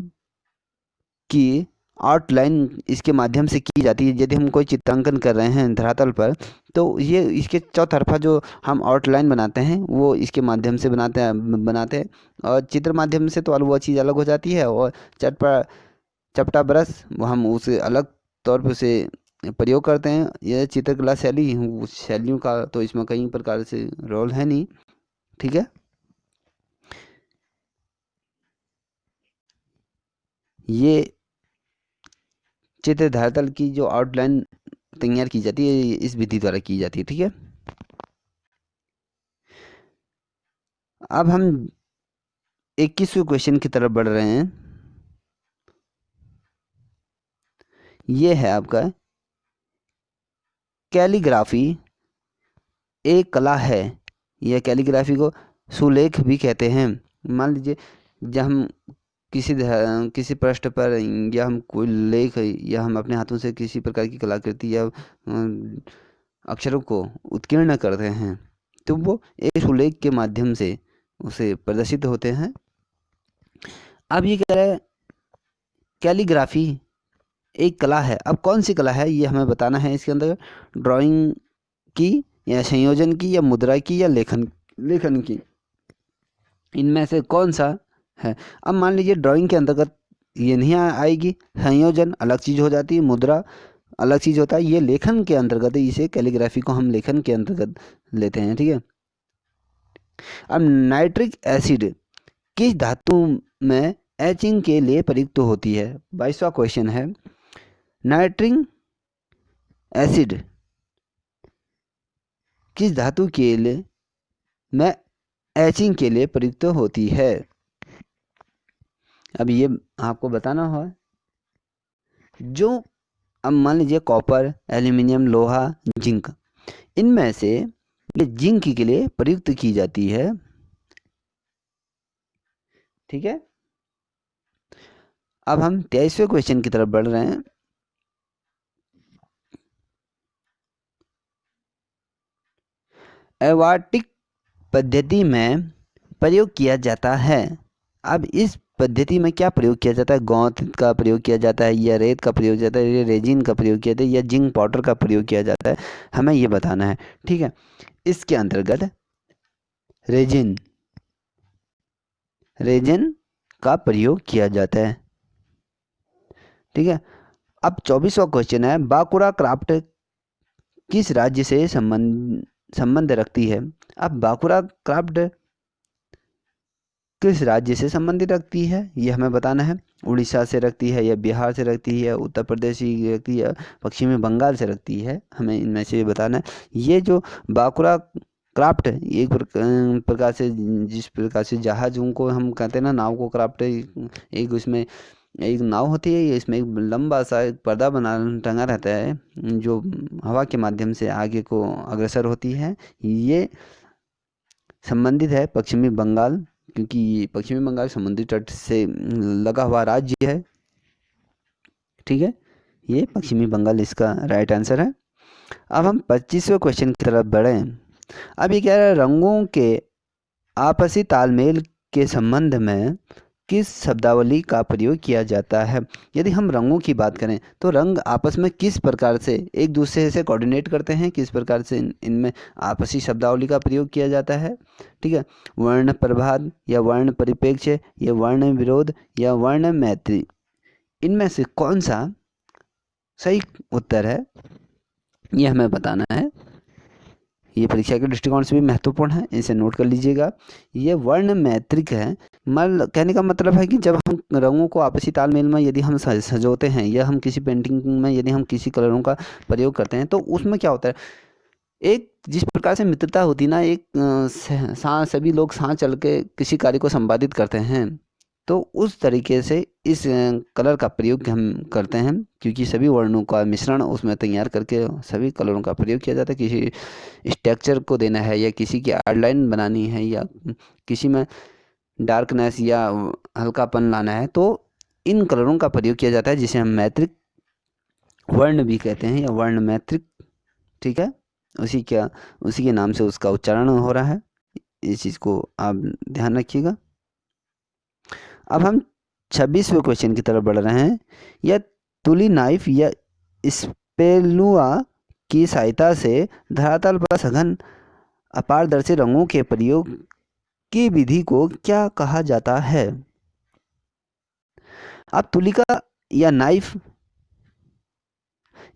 की आउटलाइन इसके माध्यम से की जाती है। यदि हम कोई चित्रांकन कर रहे हैं धरातल पर, तो ये इसके चौतरफा जो हम आउटलाइन बनाते हैं वो इसके माध्यम से बनाते हैं। और चित्र माध्यम से तो वो चीज़ अलग हो जाती है, और चटपा चपटा ब्रश वो हम उसे अलग तौर पे उसे प्रयोग करते हैं। यह चित्रकला शैली, उस शैलियों का तो इसमें कई प्रकार से रोल है नहीं। ठीक है, ये चित्र धरातल की जो आउटलाइन तैयार की जाती है ये इस विधि द्वारा की जाती है। ठीक है, अब हम 21वें क्वेश्चन की तरफ बढ़ रहे हैं। ये है आपका कैलीग्राफी एक कला है। यह कैलीग्राफी को सुलेख भी कहते हैं। मान लीजिए जब हम किसी पृष्ठ पर या हम कोई लेख या हम अपने हाथों से किसी प्रकार की कलाकृति या अक्षरों को उत्कीर्ण करते हैं, तो वो एक सुलेख के माध्यम से उसे प्रदर्शित होते हैं। अब ये कह रहा है कैलीग्राफी एक कला है। अब कौन सी कला है ये हमें बताना है। इसके अंदर ड्राइंग की या संयोजन की या मुद्रा की या लेखन की, इनमें से कौन सा है। अब मान लीजिए ड्राइंग के अंतर्गत ये नहीं आएगी, संयोजन अलग चीज़ हो जाती है, मुद्रा अलग चीज़ होता है, ये लेखन के अंतर्गत है। इसे कैलीग्राफी को हम लेखन के अंतर्गत लेते हैं। ठीक है, अब नाइट्रिक एसिड किस धातु में एचिंग के लिए प्रयुक्त होती है। 22वां क्वेश्चन है, नाइट्रिक एसिड किस धातु के लिए में एचिंग के लिए प्रयुक्त होती है। अब ये आपको बताना हो, जो अब मान लीजिए कॉपर, एल्यूमिनियम, लोहा, जिंक, इनमें से ये जिंक के लिए प्रयुक्त की जाती है। ठीक है, अब हम 23वें क्वेश्चन की तरफ बढ़ रहे हैं। एवार्टिक पद्धति में प्रयोग किया जाता है। अब इस पद्धति में क्या प्रयोग किया जाता है। गोंद का प्रयोग किया जाता है या रेत का प्रयोग किया जाता है या रेजिन का प्रयोग किया जाता है या जिंक पाउडर का प्रयोग किया जाता है, हमें ये बताना है। ठीक है, इसके अंतर्गत रेजिन का प्रयोग किया जाता है। ठीक है, अब 24वां क्वेश्चन है, बाकुरा क्राफ्ट किस राज्य से संबंध रखती है। अब बाकुरा क्राफ्ट किस राज्य से संबंधित रखती है ये हमें बताना है। उड़ीसा से रखती है या बिहार से रखती है, उत्तर प्रदेश से रखती है, पश्चिमी बंगाल से रखती है, हमें इनमें से बताना है। ये जो बाकुरा क्राफ्ट एक प्रकार से, जिस प्रकार से जहाज़ों को हम कहते हैं ना, नाव को क्राफ्ट, एक उसमें एक नाव होती है, इसमें एक लंबा सा एक पर्दा बना टंगा रहता है जो हवा के माध्यम से आगे को अग्रसर होती है। ये संबंधित है पश्चिमी बंगाल, क्योंकि पश्चिमी बंगाल समुद्री तट से लगा हुआ राज्य है। ठीक है, ये पश्चिमी बंगाल इसका राइट आंसर है। अब हम 25वें क्वेश्चन की तरफ बढ़ें। अब ये कह रहा है, रंगों के आपसी तालमेल के संबंध में किस शब्दावली का प्रयोग किया जाता है। यदि हम रंगों की बात करें तो रंग आपस में किस प्रकार से एक दूसरे से कोऑर्डिनेट करते हैं, किस प्रकार से इनमें आपसी शब्दावली का प्रयोग किया जाता है। ठीक है, वर्ण प्रभात या वर्ण परिप्रेक्ष्य या वर्ण विरोध या वर्ण मैत्री, इनमें से कौन सा सही उत्तर है ये हमें बताना है। ये परीक्षा के दृष्टिकोण से भी महत्वपूर्ण है, इसे नोट कर लीजिएगा। ये वर्ण मैत्रिक है। कहने का मतलब है कि जब हम रंगों को आपसी तालमेल में यदि हम सजोते हैं या हम किसी पेंटिंग में यदि हम किसी कलरों का प्रयोग करते हैं तो उसमें क्या होता है, एक जिस प्रकार से मित्रता होती ना, एक साथ सभी लोग साथ चल के किसी कार्य को संपादित करते हैं, तो उस तरीके से इस कलर का प्रयोग हम करते हैं, क्योंकि सभी वर्णों का मिश्रण उसमें तैयार करके सभी कलरों का प्रयोग किया जाता है। किसी स्ट्रक्चर को देना है या किसी की आउटलाइन बनानी है या किसी में डार्कनेस या हल्कापन लाना है, तो इन कलरों का प्रयोग किया जाता है, जिसे हम मैत्रिक वर्ण भी कहते हैं या वर्ण मैत्रिक। ठीक है, उसी के नाम से उसका उच्चारण हो रहा है, इस चीज़ को आप ध्यान रखिएगा। अब हम 26वें क्वेश्चन की तरफ बढ़ रहे हैं। यह तुली नाइफ या स्पेलुआ की सहायता से धरातल पर सघन अपारदर्शी रंगों के प्रयोग की विधि को क्या कहा जाता है? अब तुलिका या नाइफ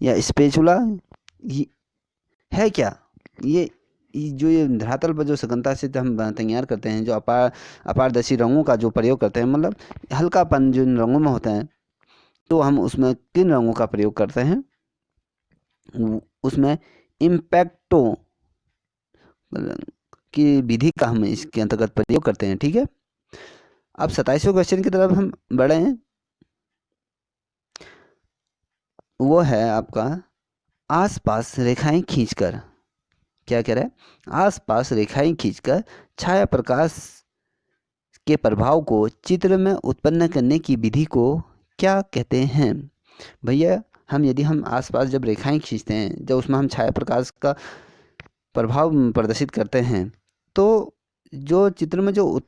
या स्पेचुला है क्या? ये जो ये धरातल पर जो सघनता से हम तैयार करते हैं, जो अपारदर्शी रंगों का जो प्रयोग करते हैं, मतलब हल्कापन जो इन रंगों में होता है, तो हम उसमें किन रंगों का प्रयोग करते हैं? उसमें इम्पैक्टो की विधि का हम इसके अंतर्गत प्रयोग करते हैं। ठीक है, अब 27वें क्वेश्चन की तरफ हम बढ़े हैं। वो है आपका आसपास रेखाएं खींचकर। क्या कह रहा है? आसपास रेखाएं खींचकर छाया प्रकाश के प्रभाव को चित्र में उत्पन्न करने की विधि को क्या कहते हैं? भैया, हम आसपास जब रेखाएं खींचते हैं, जब उसमें हम छाया प्रकाश का प्रभाव प्रदर्शित करते हैं, तो जो चित्र में जो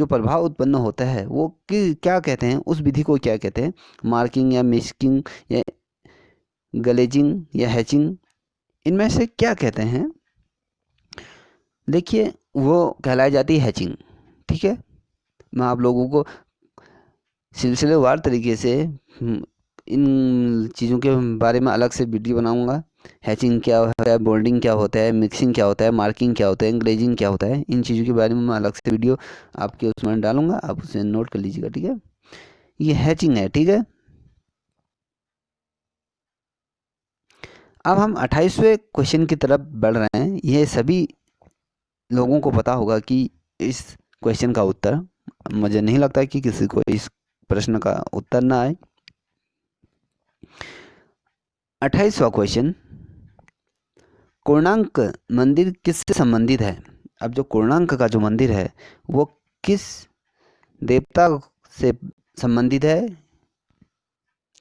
प्रभाव उत्पन्न होता है, वो क्या कहते हैं? उस विधि को क्या कहते हैं? मार्किंग या मिस्किंग या ग्लेजिंग या हैचिंग, इनमें से क्या कहते हैं? देखिए, वो कहलाई जाती है हैचिंग। ठीक है, मैं आप लोगों को सिलसिलेवार तरीके से इन चीज़ों के बारे में अलग से वीडियो बनाऊंगा। हैचिंग क्या होता है, बोल्डिंग क्या होता है, मिक्सिंग क्या होता है, मार्किंग क्या होता है, ग्लेजिंग क्या होता है, इन चीज़ों के बारे में मैं अलग से वीडियो आपके उसमें डालूंगा, आप उसे नोट कर लीजिएगा। ठीक है, ये हैचिंग है। ठीक है, अब हम 28वें क्वेश्चन की तरफ बढ़ रहे हैं। ये सभी लोगों को पता होगा कि इस क्वेश्चन का उत्तर, मुझे नहीं लगता कि किसी को इस प्रश्न का उत्तर ना आए। 28वां क्वेश्चन, कोणार्क मंदिर किससे संबंधित है? अब जो कोणार्क का जो मंदिर है, वो किस देवता से संबंधित है?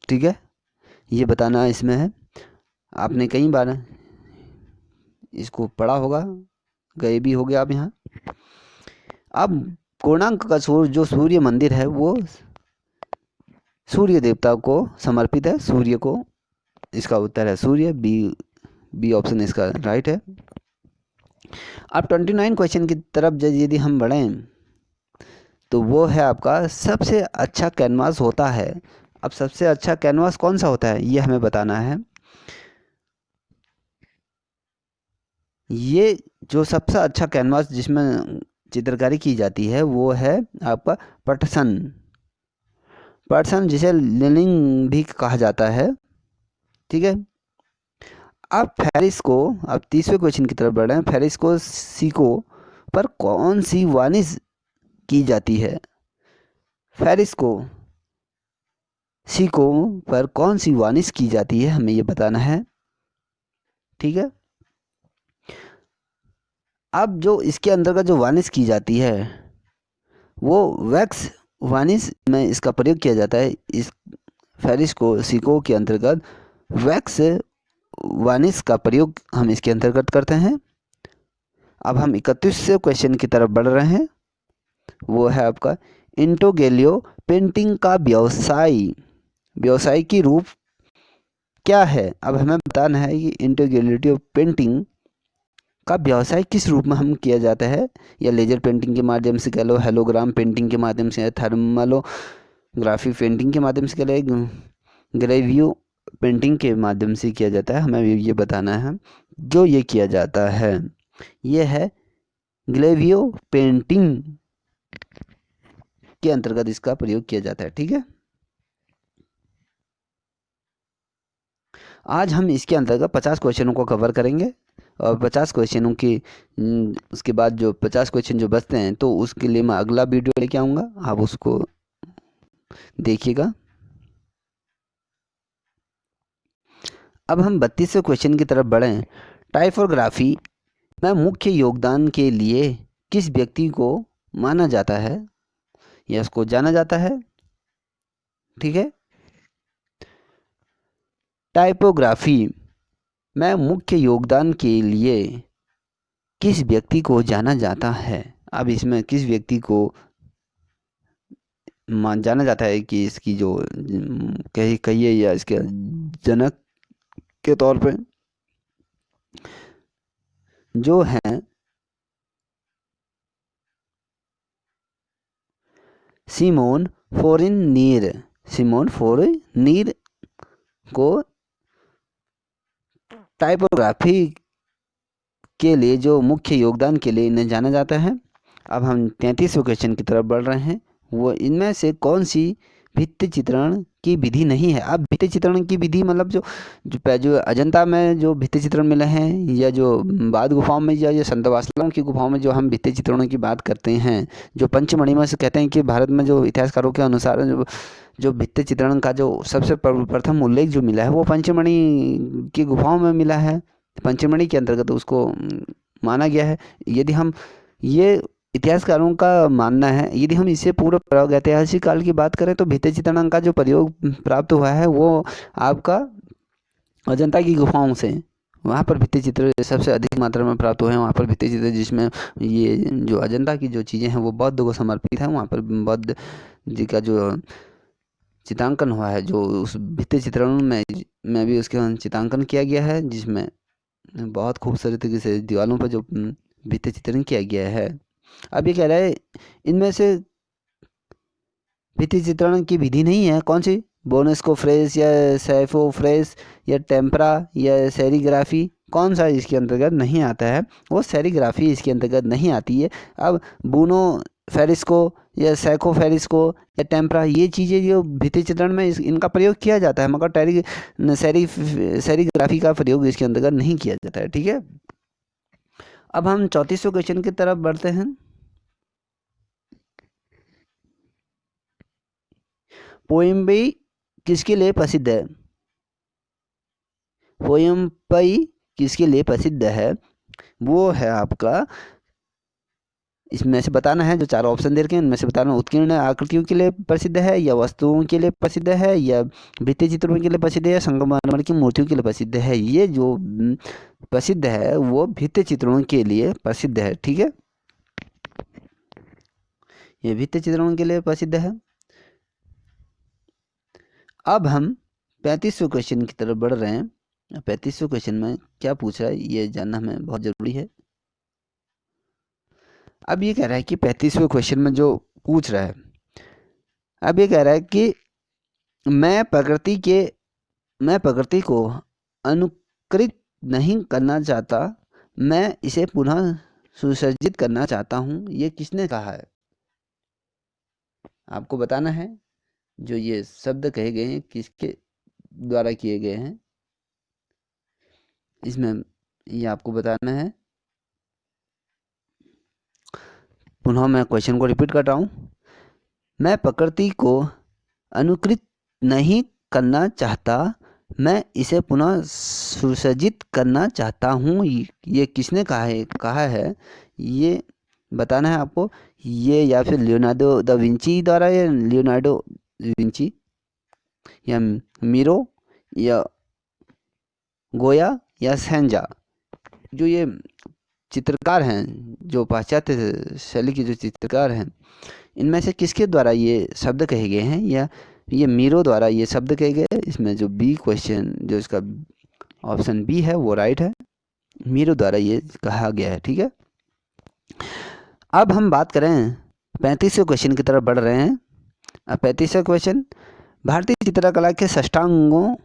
ठीक है, ये बताना इसमें है। आपने कई बार इसको पढ़ा होगा, गए भी होगे आप यहाँ। अब कोणार्क का जो सूर्य मंदिर है, वो सूर्य देवता को समर्पित है, सूर्य को। इसका उत्तर है सूर्य। बी ऑप्शन इसका राइट है। अब 29 क्वेश्चन की तरफ यदि हम बढ़ें, तो वो है आपका सबसे अच्छा कैनवास होता है। अब सबसे अच्छा कैनवास कौन सा होता है, ये हमें बताना है। ये जो सबसे अच्छा कैनवास जिसमें चित्रकारी की जाती है, वो है आपका पटसन। पटसन, जिसे लिनिंग भी कहा जाता है। ठीक है, अब फेरिस को, अब 30वें क्वेश्चन की तरफ बढ़ रहे हैं। फेरिस को सिको पर कौन सी वार्निश की जाती है? फेरिस को सिको पर कौन सी वार्निश की जाती है, हमें ये बताना है। ठीक है, अब जो इसके अंतर्गत जो वार्निश की जाती है, वो वैक्स वार्निश में इसका प्रयोग किया जाता है। इस फेरिस को सिको के अंतर्गत वैक्स वार्निश का प्रयोग हम इसके अंतर्गत करते हैं। अब हम 31वें क्वेश्चन की तरफ बढ़ रहे हैं। वो है आपका इंटोगेलियो पेंटिंग का व्यवसायिकी रूप क्या है? अब हमें बताना है कि इंटोगेलियो पेंटिंग का व्यवसाय किस रूप में हम किया जाता है, या लेजर पेंटिंग के माध्यम से कह लो, हेलोग्राम पेंटिंग के माध्यम से, थर्मलोग्राफी पेंटिंग के माध्यम से कह लो, ग्रेवियो पेंटिंग के माध्यम से किया जाता है। हमें ये बताना है। जो ये किया जाता है, ये है ग्रेवियो पेंटिंग के अंतर्गत इसका प्रयोग किया जाता है। ठीक है, आज हम इसके अंतर्गत 50 क्वेश्चनों को कवर करेंगे, और 50 क्वेश्चनों की उसके बाद जो 50 क्वेश्चन जो बचते हैं, तो उसके लिए मैं अगला वीडियो लेके आऊँगा, आप उसको देखिएगा। अब हम 32वें क्वेश्चन की तरफ बढ़ें। टाइपोग्राफी में मुख्य योगदान के लिए किस व्यक्ति को माना जाता है या उसको जाना जाता है? ठीक है, टाइपोग्राफी में मुख्य योगदान के लिए किस व्यक्ति को जाना जाता है? अब इसमें किस व्यक्ति को जाना जाता है कि इसकी जो कहिए या इसके जनक के तौर पे जो है सिमोन फोरिनीर। सिमोन फोरिनीर को टाइपोग्राफी के लिए जो मुख्य योगदान के लिए इन्हें जाना जाता है। अब हम 33वें क्वेश्चन की तरफ बढ़ रहे हैं। वो इनमें से कौन सी भित्ति चित्रण की विधि नहीं है। अब भित्ति चित्रण की विधि मतलब जो अजंता में जो भित्ति चित्रण मिले हैं, या जो बाद गुफाओं में, या जो संत वासलाओं की गुफाओं में जो हम भित्ति चित्रणों की बात करते हैं, जो पंचमणि में से कहते हैं कि भारत में जो इतिहासकारों के अनुसार जो भित्ति चित्रण का जो सबसे प्रथम उल्लेख जो मिला है वो पंचमणि की गुफाओं में मिला है। पंचमणि के अंतर्गत उसको माना गया है। यदि हम ये इतिहासकारों का मानना है, यदि हम इसे पूर्व प्रागैतिहासिक काल की बात करें तो भित्ति चित्रण का जो प्रयोग प्राप्त हुआ है वो आपका अजंता की गुफाओं से, वहाँ पर भित्ति चित्र सबसे अधिक मात्रा में प्राप्त हुए हैं। वहाँ पर भित्ति चित्र जिसमें ये जो अजंता की जो चीज़ें हैं वो बौद्ध को समर्पित है। वहाँ पर बौद्ध जी का जो चित्रांकन हुआ है, जो उस भित्ति चित्रण में भी उसके चित्रांकन किया गया है, जिसमें बहुत खूबसूरत तरीके से दीवारों पर जो भित्ति चित्रण किया गया है। अब ये कह रहा है इनमें से भित्ति चित्रण की विधि नहीं है कौन सी, बोनेस्को फ्रेस या सैफो फ्रेस या टेम्परा या सेरीग्राफी, कौन सा इसके अंतर्गत नहीं आता है। वो सेरीग्राफी इसके अंतर्गत नहीं आती है। अब बूनो फेरिस्को या सैको फेरिस्को या टेम्परा, ये चीज़ें जो भित्ति चित्रण में इनका प्रयोग किया जाता है, मगर सेरीग्राफी का प्रयोग इसके अंतर्गत नहीं किया जाता है। ठीक है, अब हम 34वें क्वेश्चन की तरफ बढ़ते हैं। पोएम्बई किसके लिए प्रसिद्ध है। पोएम्बई किसके लिए प्रसिद्ध है, वो है आपका, इसमें से बताना है। जो चार ऑप्शन दे रखे हैं इनमें से बताना, उत्कीर्ण आकृतियों के लिए प्रसिद्ध है, या वस्तुओं के लिए प्रसिद्ध है, या भित्ति चित्रों के लिए प्रसिद्ध है, या संगमरमर की मूर्तियों के लिए प्रसिद्ध है। ये जो प्रसिद्ध है वो भित्ति चित्रों के लिए प्रसिद्ध है। ठीक है, ये भित्ति चित्रों के लिए प्रसिद्ध है। अब हम 35वें क्वेश्चन की तरफ बढ़ रहे हैं। 35वें क्वेश्चन में क्या पूछ रहा है ये जानना हमें बहुत ज़रूरी है। अब ये कह रहा है कि 35वें क्वेश्चन में जो पूछ रहा है, अब ये कह रहा है कि मैं प्रकृति को अनुकृत नहीं करना चाहता, मैं इसे पुनः सुसज्जित करना चाहता हूँ। ये किसने कहा है, आपको बताना है। जो ये शब्द कहे गए हैं किसके द्वारा किए गए हैं, इसमें ये आपको बताना है। पुनः मैं क्वेश्चन को रिपीट कर रहा हूँ। मैं प्रकृति को अनुकृत नहीं करना चाहता, मैं इसे पुनः सुसज्जित करना चाहता हूँ। ये किसने कहा है ये बताना है आपको। ये या फिर लियोनार्डो दा विंची द्वारा, या लियोनार्डो विंची, या मीरो, या गोया, या सेंजा। जो ये चित्रकार हैं, जो पाश्चात्य शैली के जो चित्रकार हैं, इनमें से किसके द्वारा ये शब्द कहे गए हैं, या ये मीरो द्वारा ये शब्द कहे गए। इसमें जो बी क्वेश्चन, जो इसका ऑप्शन बी है वो राइट है, मीरो द्वारा ये कहा गया है। ठीक है, अब हम बात करें 35वें क्वेश्चन की तरफ बढ़ रहे हैं। अब 35वां क्वेश्चन, भारतीय चित्रकला के षष्ठांगों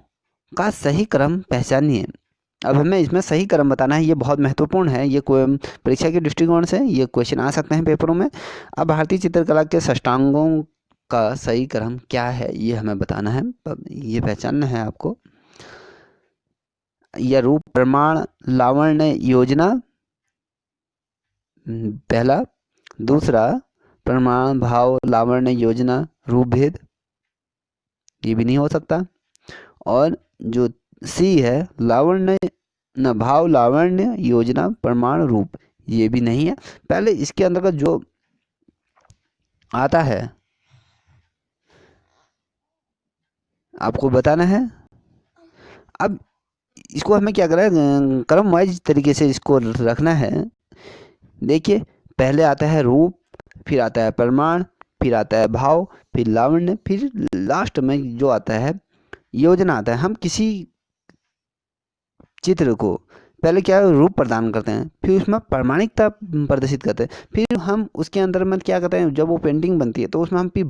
का सही क्रम पहचानिए। अब हमें इसमें सही क्रम बताना है, ये बहुत महत्वपूर्ण है। ये परीक्षा के दृष्टिकोण से ये क्वेश्चन आ सकते हैं पेपरों में। अब भारतीय चित्रकला के षष्ठांगों का सही क्रम क्या है ये हमें बताना है, ये पहचानना है आपको। यह रूप, प्रमाण, लावण्य, योजना, पहला। दूसरा, प्रमाण, भाव, लावण्य, योजना, रूप भेद, ये भी नहीं हो सकता। और जो सी है, लावण्य न भाव, लावण्य, योजना, प्रमाण, रूप, ये भी नहीं है। पहले इसके अंतर्गत जो आता है आपको बताना है। अब इसको हमें क्या करना है, क्रम वाइज तरीके से इसको रखना है। देखिए, पहले आता है रूप, फिर आता है प्रमाण, फिर आता है भाव, फिर लावण्य, फिर लास्ट में जो आता है योजना आता है। हम किसी चित्र को पहले क्या रूप प्रदान करते हैं, फिर उसमें प्रामाणिकता प्रदर्शित करते हैं, फिर हम उसके अंदर में क्या करते हैं, जब वो पेंटिंग बनती है तो उसमें हम फिर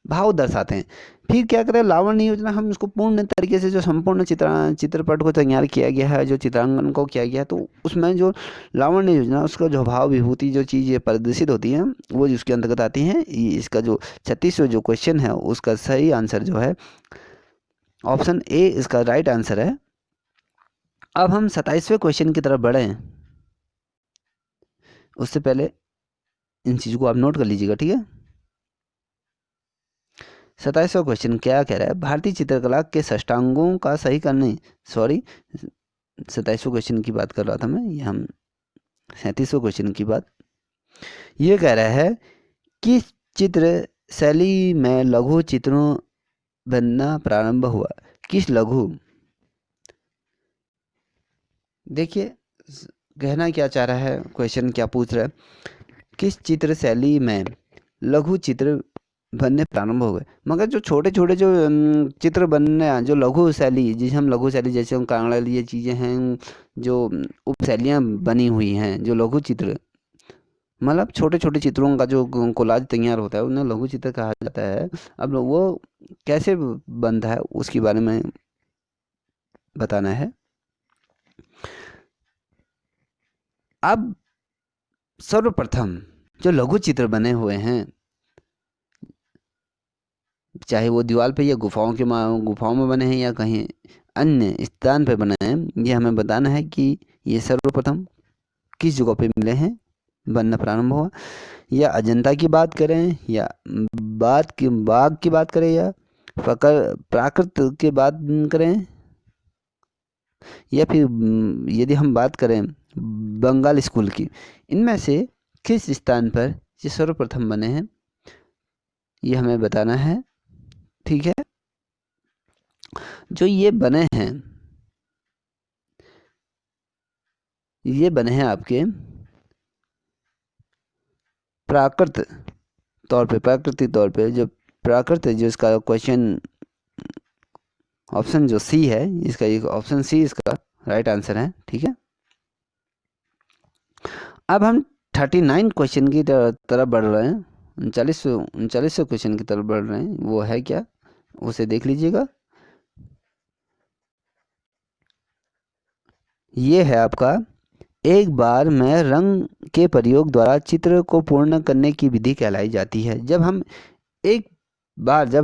भाव दर्शाते हैं। फिर क्या करें, लावण्य योजना, हम उसको पूर्ण तरीके से जो संपूर्ण चित्रपट को तैयार किया गया है, जो चित्रांकन को किया गया है, तो उसमें जो लावण्य योजना, उसका जो भाव विभूति जो चीज़ें प्रदर्शित होती हैं वो उसके अंतर्गत आती हैं। इसका जो 36वां जो क्वेश्चन है उसका सही आंसर जो है ऑप्शन ए इसका राइट आंसर है। अब हम 27वें क्वेश्चन की तरफ बढ़े, उससे पहले इन चीज़ों को आप नोट कर लीजिएगा, ठीक है। 27वां क्वेश्चन क्या कह रहा है, भारतीय चित्रकला के षष्टांगों का सही करने, सॉरी 27वें क्वेश्चन की बात कर रहा था मैं, ये हम 37वें क्वेश्चन की बात, ये कह रहा है कि चित्र शैली में लघु चित्रों बनना प्रारंभ हुआ, किस लघु, देखिए कहना क्या चाह रहा है, क्वेश्चन क्या पूछ रहा है, किस चित्र शैली में लघु चित्र बनने प्रारंभ हो गए। मगर जो छोटे छोटे जो चित्र बनने, जो लघु शैली, जिसे हम लघु शैली, जैसे हम कांगड़ा, ये चीज़ें हैं जो उपशैलियाँ बनी हुई हैं, जो लघु चित्र मतलब छोटे छोटे चित्रों का जो कोलाज तैयार होता है उन्हें लघु चित्र कहा जाता है। अब वो कैसे बनता है उसके बारे में बताना है। अब सर्वप्रथम जो लघु चित्र बने हुए हैं, चाहे वो दीवार पे या गुफाओं में बने हैं या कहीं अन्य स्थान पे बने हैं, ये हमें बताना है कि ये सर्वप्रथम किस जगह पे मिले हैं, बनना प्रारंभ हुआ। या अजंता की बात करें, या बाघ की बात करें, या प्राकृत की बात करें, या फिर यदि हम बात करें बंगाल स्कूल की, इनमें से किस स्थान पर ये सर्वप्रथम बने हैं, ये हमें बताना है, ठीक है। जो ये बने हैं, ये बने हैं आपके प्राकृतिक तौर पे जो प्राकृतिक, जो इसका क्वेश्चन ऑप्शन जो सी है, इसका एक ऑप्शन सी इसका राइट आंसर है, ठीक है। अब हम 39 क्वेश्चन की तरफ बढ़ रहे हैं, 39वें क्वेश्चन की तरफ बढ़ रहे हैं। वो है क्या, उसे देख लीजिएगा। ये है आपका, एक बार में रंग के प्रयोग द्वारा चित्र को पूर्ण करने की विधि कहलाई जाती है। जब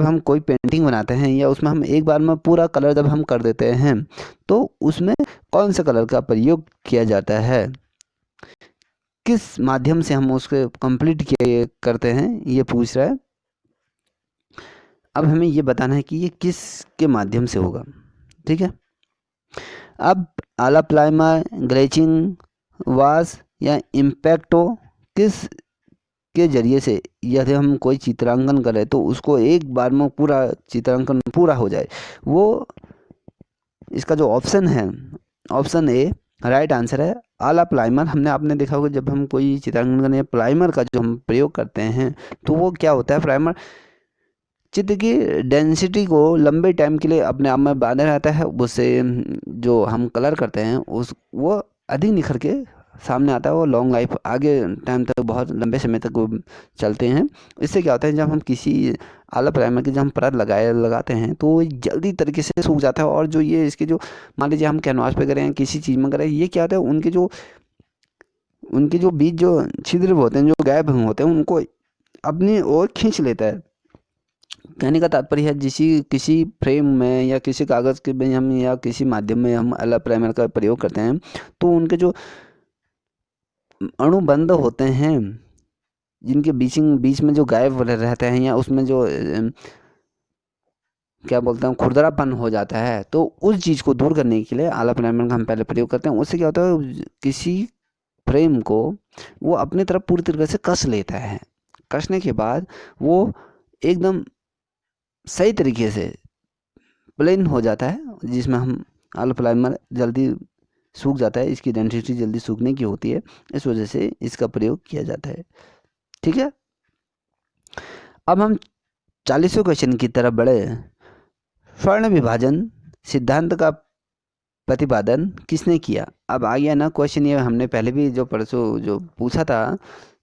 हम कोई पेंटिंग बनाते हैं या उसमें हम एक बार में पूरा कलर जब हम कर देते हैं तो उसमें कौन सा कलर का प्रयोग किया जाता है, किस माध्यम से हम उसको कंप्लीट करते हैं, ये पूछ रहा है। अब हमें ये बताना है कि ये किस के माध्यम से होगा, ठीक है। अब आला प्राइमर, ग्लेचिंग, वाश या इम्पैक्टो, किस के जरिए से यदि हम कोई चित्रांकन करें तो उसको एक बार में पूरा चित्रांकन पूरा हो जाए, वो इसका जो ऑप्शन है, ऑप्शन ए राइट आंसर है, आला प्राइमर। आपने देखा होगा जब हम कोई चित्रांकन करने प्राइमर का जो हम प्रयोग करते हैं तो वो क्या होता है, प्राइमर चित्र की डेंसिटी को लंबे टाइम के लिए अपने आप में बांधे रहता है, उससे जो हम कलर करते हैं वो अधिक निखर के सामने आता है, वो लॉन्ग लाइफ आगे टाइम तक बहुत लंबे समय तक वो चलते हैं। इससे क्या होता है, जब हम किसी आला प्राइमर की जब हम परत लगाते हैं तो वो जल्दी तरीके से सूख जाता है। और जो ये इसके जो मान लीजिए हम कैनवास पे करें, किसी चीज़ में करें, ये क्या होता है, उनके जो बीच जो छिद्र होते हैं, जो गैप होते हैं, उनको अपनी ओर खींच लेता है। कहने का तात्पर्य है, किसी फ्रेम में या किसी कागज़ के में हम या किसी माध्यम में हम आला प्राइमर का प्रयोग करते हैं तो उनके जो अणुबंध होते हैं, जिनके बीच में जो गायब रहते हैं या उसमें जो क्या बोलते हैं खुरदरापन हो जाता है, तो उस चीज़ को दूर करने के लिए आला प्राइमर का हम पहले प्रयोग करते हैं। उससे क्या होता है, किसी फ्रेम को वो अपनी तरफ पूरी तरीके से कस लेता है। कसने के बाद वो एकदम सही तरीके से प्लेन हो जाता है, जिसमें हम आला प्राइमर जल्दी सूख जाता है, इसकी डेंसिटी जल्दी सूखने की होती है, इस वजह से इसका प्रयोग किया जाता है, ठीक है। अब हम 40वें क्वेश्चन की तरफ बढ़े। स्वर्ण विभाजन सिद्धांत का प्रतिपादन किसने किया? अब आ गया ना क्वेश्चन, ये हमने पहले भी जो परसों जो पूछा था,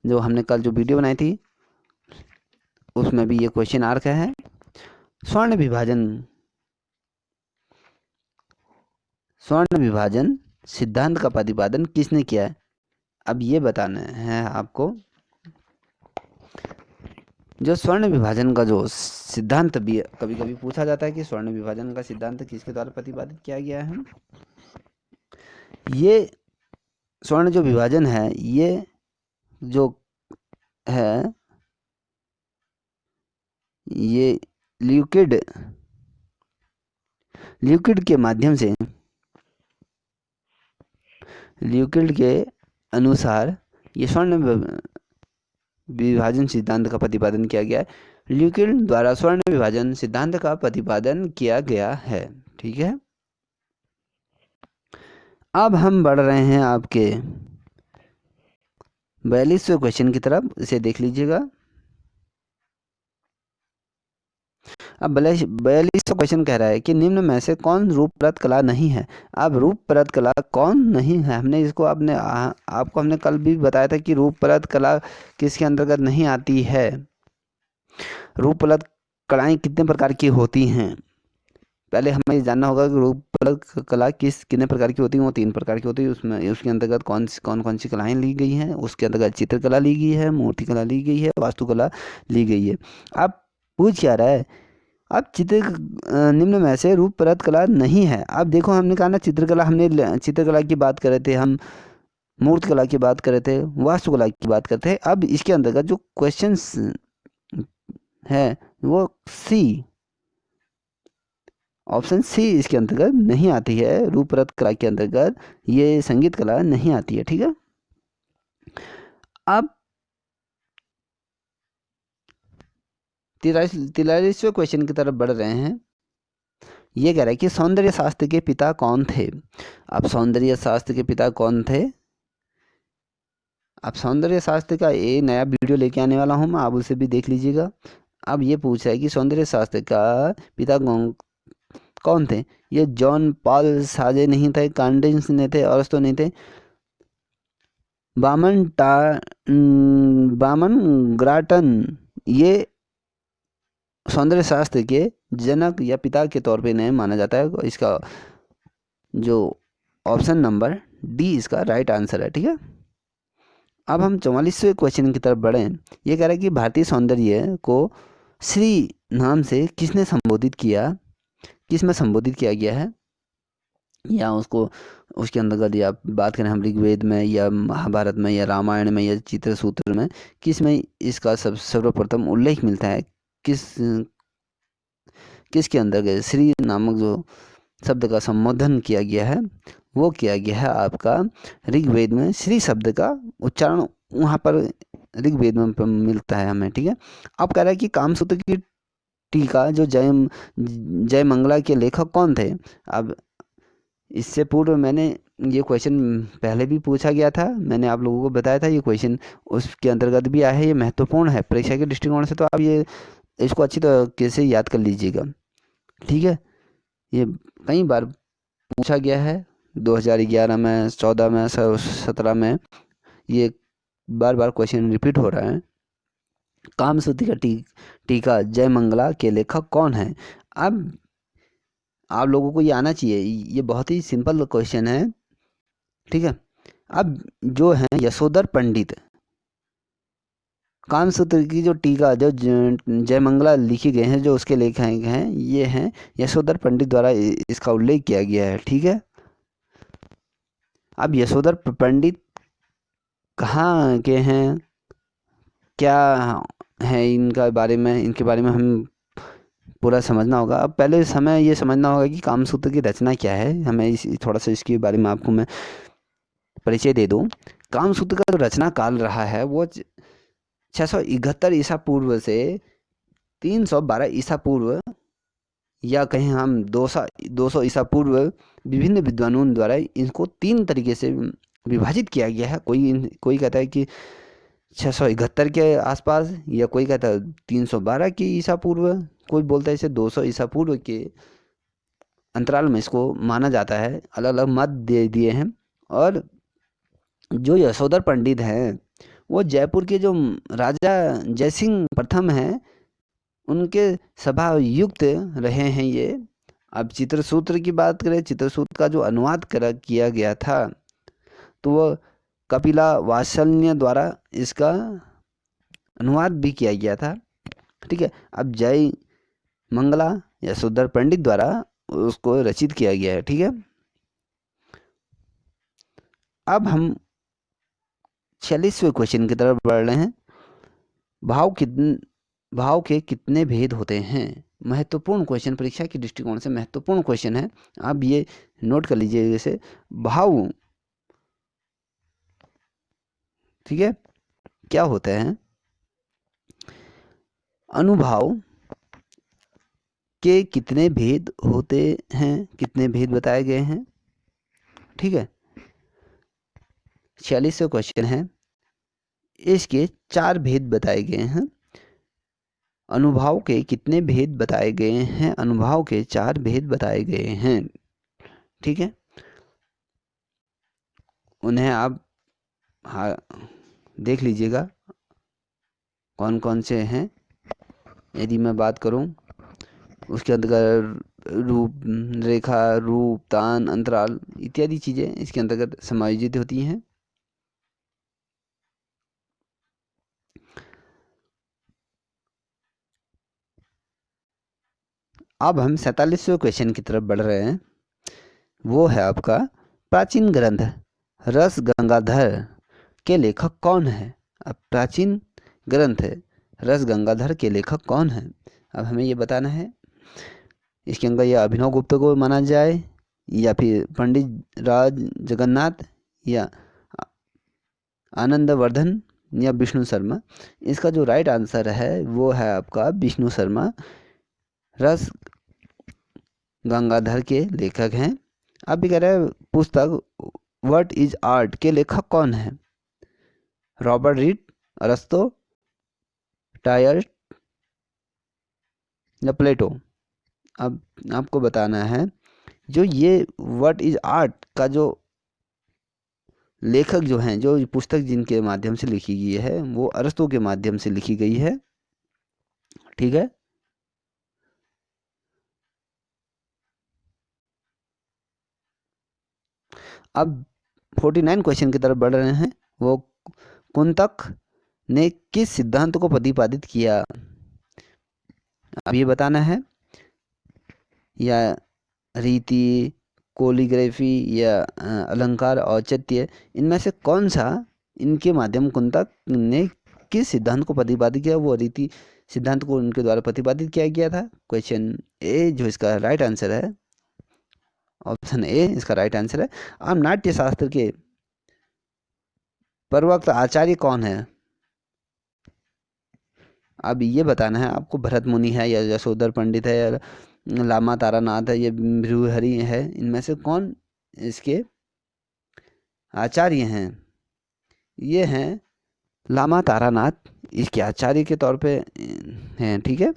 जो हमने कल जो वीडियो बनाई थी उसमें भी ये क्वेश्चन आ रखा है। स्वर्ण विभाजन सिद्धांत का प्रतिपादन किसने किया है? अब ये बताना है आपको। जो स्वर्ण विभाजन का जो सिद्धांत भी कभी कभी पूछा जाता है कि स्वर्ण विभाजन का सिद्धांत किसके द्वारा प्रतिपादित किया गया है। ये स्वर्ण जो विभाजन है, ये जो है, ये ल्यूकिड के माध्यम से, ल्यूकिड के अनुसार ये स्वर्ण विभाजन सिद्धांत का प्रतिपादन किया गया है। ल्यूकिड द्वारा स्वर्ण विभाजन सिद्धांत का प्रतिपादन किया गया है। ठीक है, अब हम बढ़ रहे हैं आपके 42वें क्वेश्चन की तरफ, इसे देख लीजिएगा। अब 42वां क्वेश्चन कह रहा है कि निम्न में से कौन रूपरत कला नहीं है? अब रूपरत कला कौन नहीं है? हमने इसको आपको हमने कल भी बताया था कि रूपरत कला किसके अंतर्गत नहीं आती है। रूपरत कलाएं कितने प्रकार की होती हैं? पहले हमें जानना होगा कि रूपरत कला कितने प्रकार की होती है। वो 3 प्रकार की होती है। उसमें उसके अंतर्गत कौन सी कलाएं ली गई हैं? उसके अंतर्गत चित्रकला ली गई है, मूर्तिकला ली गई है, वास्तुकला ली गई है। अब पूछ क्या रहा है? अब निम्न में से रूपरत कला नहीं है। अब देखो, हमने कहा ना चित्रकला, हमने चित्रकला की बात कर रहे थे, हम मूर्तिकला की बात कर रहे थे, वास्तुकला की बात करते हैं। अब इसके अंतर्गत जो क्वेश्चंस है वो सी, ऑप्शन सी इसके अंतर्गत नहीं आती है। रूपरत कला के अंतर्गत ये संगीत कला नहीं आती है। ठीक है, अब 43वें क्वेश्चन की तरफ बढ़ रहे हैं। ये कह रहा है कि सौंदर्य शास्त्र के पिता कौन थे? अब सौंदर्य शास्त्र के पिता कौन थे? अब सौंदर्य शास्त्र का एक नया वीडियो लेके आने वाला हूँ मैं, आप उसे भी देख लीजिएगा। अब ये पूछा है कि सौंदर्य शास्त्र का पिता कौन थे? ये जॉन पॉल साजे नहीं थे, कांडेंस नहीं थे, अरस्तो नहीं थे, बामन ग्राटन ये सौंदर्य शास्त्र के जनक या पिता के तौर पे इन्हें माना जाता है। इसका जो ऑप्शन नंबर डी इसका राइट आंसर है। ठीक है, अब हम 44वें क्वेश्चन की तरफ बढ़ें। ये कह रहा है कि भारतीय सौंदर्य को श्री नाम से किसने संबोधित किया, किस में संबोधित किया गया है? या उसको उसके अंतर्गत या बात करें हम ऋग्वेद में या महाभारत में या रामायण में या चित्र सूत्र में, किस में इसका सर्वप्रथम उल्लेख मिलता है? किसके अंतर्गत श्री नामक जो शब्द का संबोधन किया गया है वो किया गया है आपका ऋग्वेद में। श्री शब्द का उच्चारण वहाँ पर ऋग्वेद में मिलता है हमें। ठीक है, अब कह रहा है कि कामसूत्र की टीका जो जय मंगला के लेखक कौन थे? अब इससे पूर्व मैंने ये क्वेश्चन पहले भी पूछा गया था, मैंने आप लोगों को बताया था ये क्वेश्चन उसके अंतर्गत भी आया है। ये महत्वपूर्ण है परीक्षा के दृष्टिकोण से, तो आप ये इसको अच्छी तरीके से याद कर लीजिएगा। ठीक है, ये कई बार पूछा गया है, 2011 में, 14 में, 17 में, ये बार बार क्वेश्चन रिपीट हो रहा है। कामसूत्र का टीका जय मंगला के लेखक कौन है? अब आप लोगों को ये आना चाहिए, ये बहुत ही सिंपल क्वेश्चन है। ठीक है, अब जो है यशोधर पंडित, कामसूत्र की जो टीका जो जय मंगला लिखी गए हैं जो उसके लेखक हैं, ये हैं यशोधर पंडित द्वारा इसका उल्लेख किया गया है। ठीक है, अब यशोधर पंडित कहाँ के हैं, क्या है इनके बारे में हम पूरा समझना होगा। अब पहले हमें ये समझना होगा कि कामसूत्र की रचना क्या है। हमें थोड़ा सा इसके बारे में आपको मैं परिचय दे दूं। कामसूत्र का जो रचना काल रहा है वो 671 ईसा पूर्व से 312 ईसा पूर्व, या कहें हम 200 ईसा पूर्व, विभिन्न विद्वानों द्वारा इनको 3 तरीके से विभाजित किया गया है। कोई कहता है कि 671 के आसपास, या कोई कहता है 312 की ईसा पूर्व, कोई बोलता है इसे 200 ईसा पूर्व के अंतराल में इसको माना जाता है। अलग अलग मत दे दिए हैं। और जो यशोधर पंडित हैं वो जयपुर के जो राजा जयसिंह प्रथम हैं उनके सभा युक्त रहे हैं ये। अब चित्रसूत्र की बात करें, चित्रसूत्र का जो अनुवाद किया गया था तो वो कपिला वात्सल्य द्वारा इसका अनुवाद भी किया गया था। ठीक है, अब जय मंगला यशोधर पंडित द्वारा उसको रचित किया गया है। ठीक है, अब हम 46वें क्वेश्चन की तरफ बढ़ रहे हैं। भाव के कितने भेद होते हैं? महत्वपूर्ण क्वेश्चन, परीक्षा की दृष्टिकोण से महत्वपूर्ण क्वेश्चन है। आप ये नोट कर लीजिए। जैसे भाव, ठीक है, क्या होते हैं? अनुभाव के कितने भेद होते हैं, कितने भेद बताए गए हैं? ठीक है, 46वां क्वेश्चन है, इसके 4 भेद बताए गए हैं। अनुभाव के कितने भेद बताए गए हैं? अनुभाव के 4 भेद बताए गए हैं। ठीक है, उन्हें आप देख लीजिएगा कौन कौन से हैं। यदि मैं बात करूं उसके अंतर्गत रूप रेखा, रूप, तान, अंतराल इत्यादि चीज़ें इसके अंतर्गत समायोजित होती हैं। अब हम 47वें क्वेश्चन की तरफ बढ़ रहे हैं। वो है आपका प्राचीन ग्रंथ रस गंगाधर के लेखक कौन है? अब प्राचीन ग्रंथ है रस गंगाधर के लेखक कौन है? अब हमें ये बताना है इसके अंदर या अभिनव गुप्त को माना जाए, या फिर पंडित राज जगन्नाथ, या आनंदवर्धन, या विष्णु शर्मा। इसका जो राइट आंसर है वो है आपका विष्णु शर्मा रस गंगाधर के लेखक हैं। अब भी कह रहे हैं पुस्तक व्हाट इज आर्ट के लेखक कौन है? रॉबर्ट रीड, अरस्तो, टायर या प्लेटो। अब आपको बताना है जो ये व्हाट इज आर्ट का जो लेखक जो हैं, जो पुस्तक जिनके माध्यम से लिखी गई है वो अरस्तो के माध्यम से लिखी गई है। ठीक है, अब 49 क्वेश्चन की तरफ बढ़ रहे हैं। वो कुंतक ने किस सिद्धांत को प्रतिपादित किया? अब ये बताना है, या रीति, कोलिग्राफी, या अलंकार, औचित्य, इनमें से कौन सा इनके माध्यम कुंतक ने किस सिद्धांत को प्रतिपादित किया? वो रीति सिद्धांत को उनके द्वारा प्रतिपादित किया गया था। क्वेश्चन ए जो इसका राइट आंसर है, ऑप्शन ए इसका राइट आंसर है। अब नाट्य शास्त्र के प्रवक्त आचार्य कौन है? अब ये बताना है आपको, भरत मुनि है, या यशोधर पंडित है, या लामा तारानाथ है, या भृहरि है। इनमें से कौन इसके आचार्य हैं? ये हैं लामा तारानाथ इसके आचार्य के तौर पे हैं। ठीक है,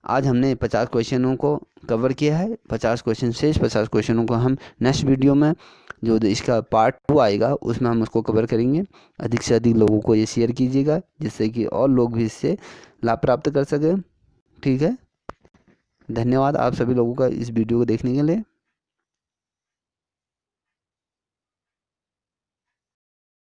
आज हमने 50 क्वेश्चनों को कवर किया है। 50 क्वेश्चन शेष 50 क्वेश्चनों को हम नेक्स्ट वीडियो में जो इसका पार्ट 2 आएगा उसमें हम उसको कवर करेंगे। अधिक से अधिक लोगों को ये शेयर कीजिएगा जिससे कि और लोग भी इससे लाभ प्राप्त कर सकें। ठीक है, धन्यवाद आप सभी लोगों का इस वीडियो को देखने के लिए।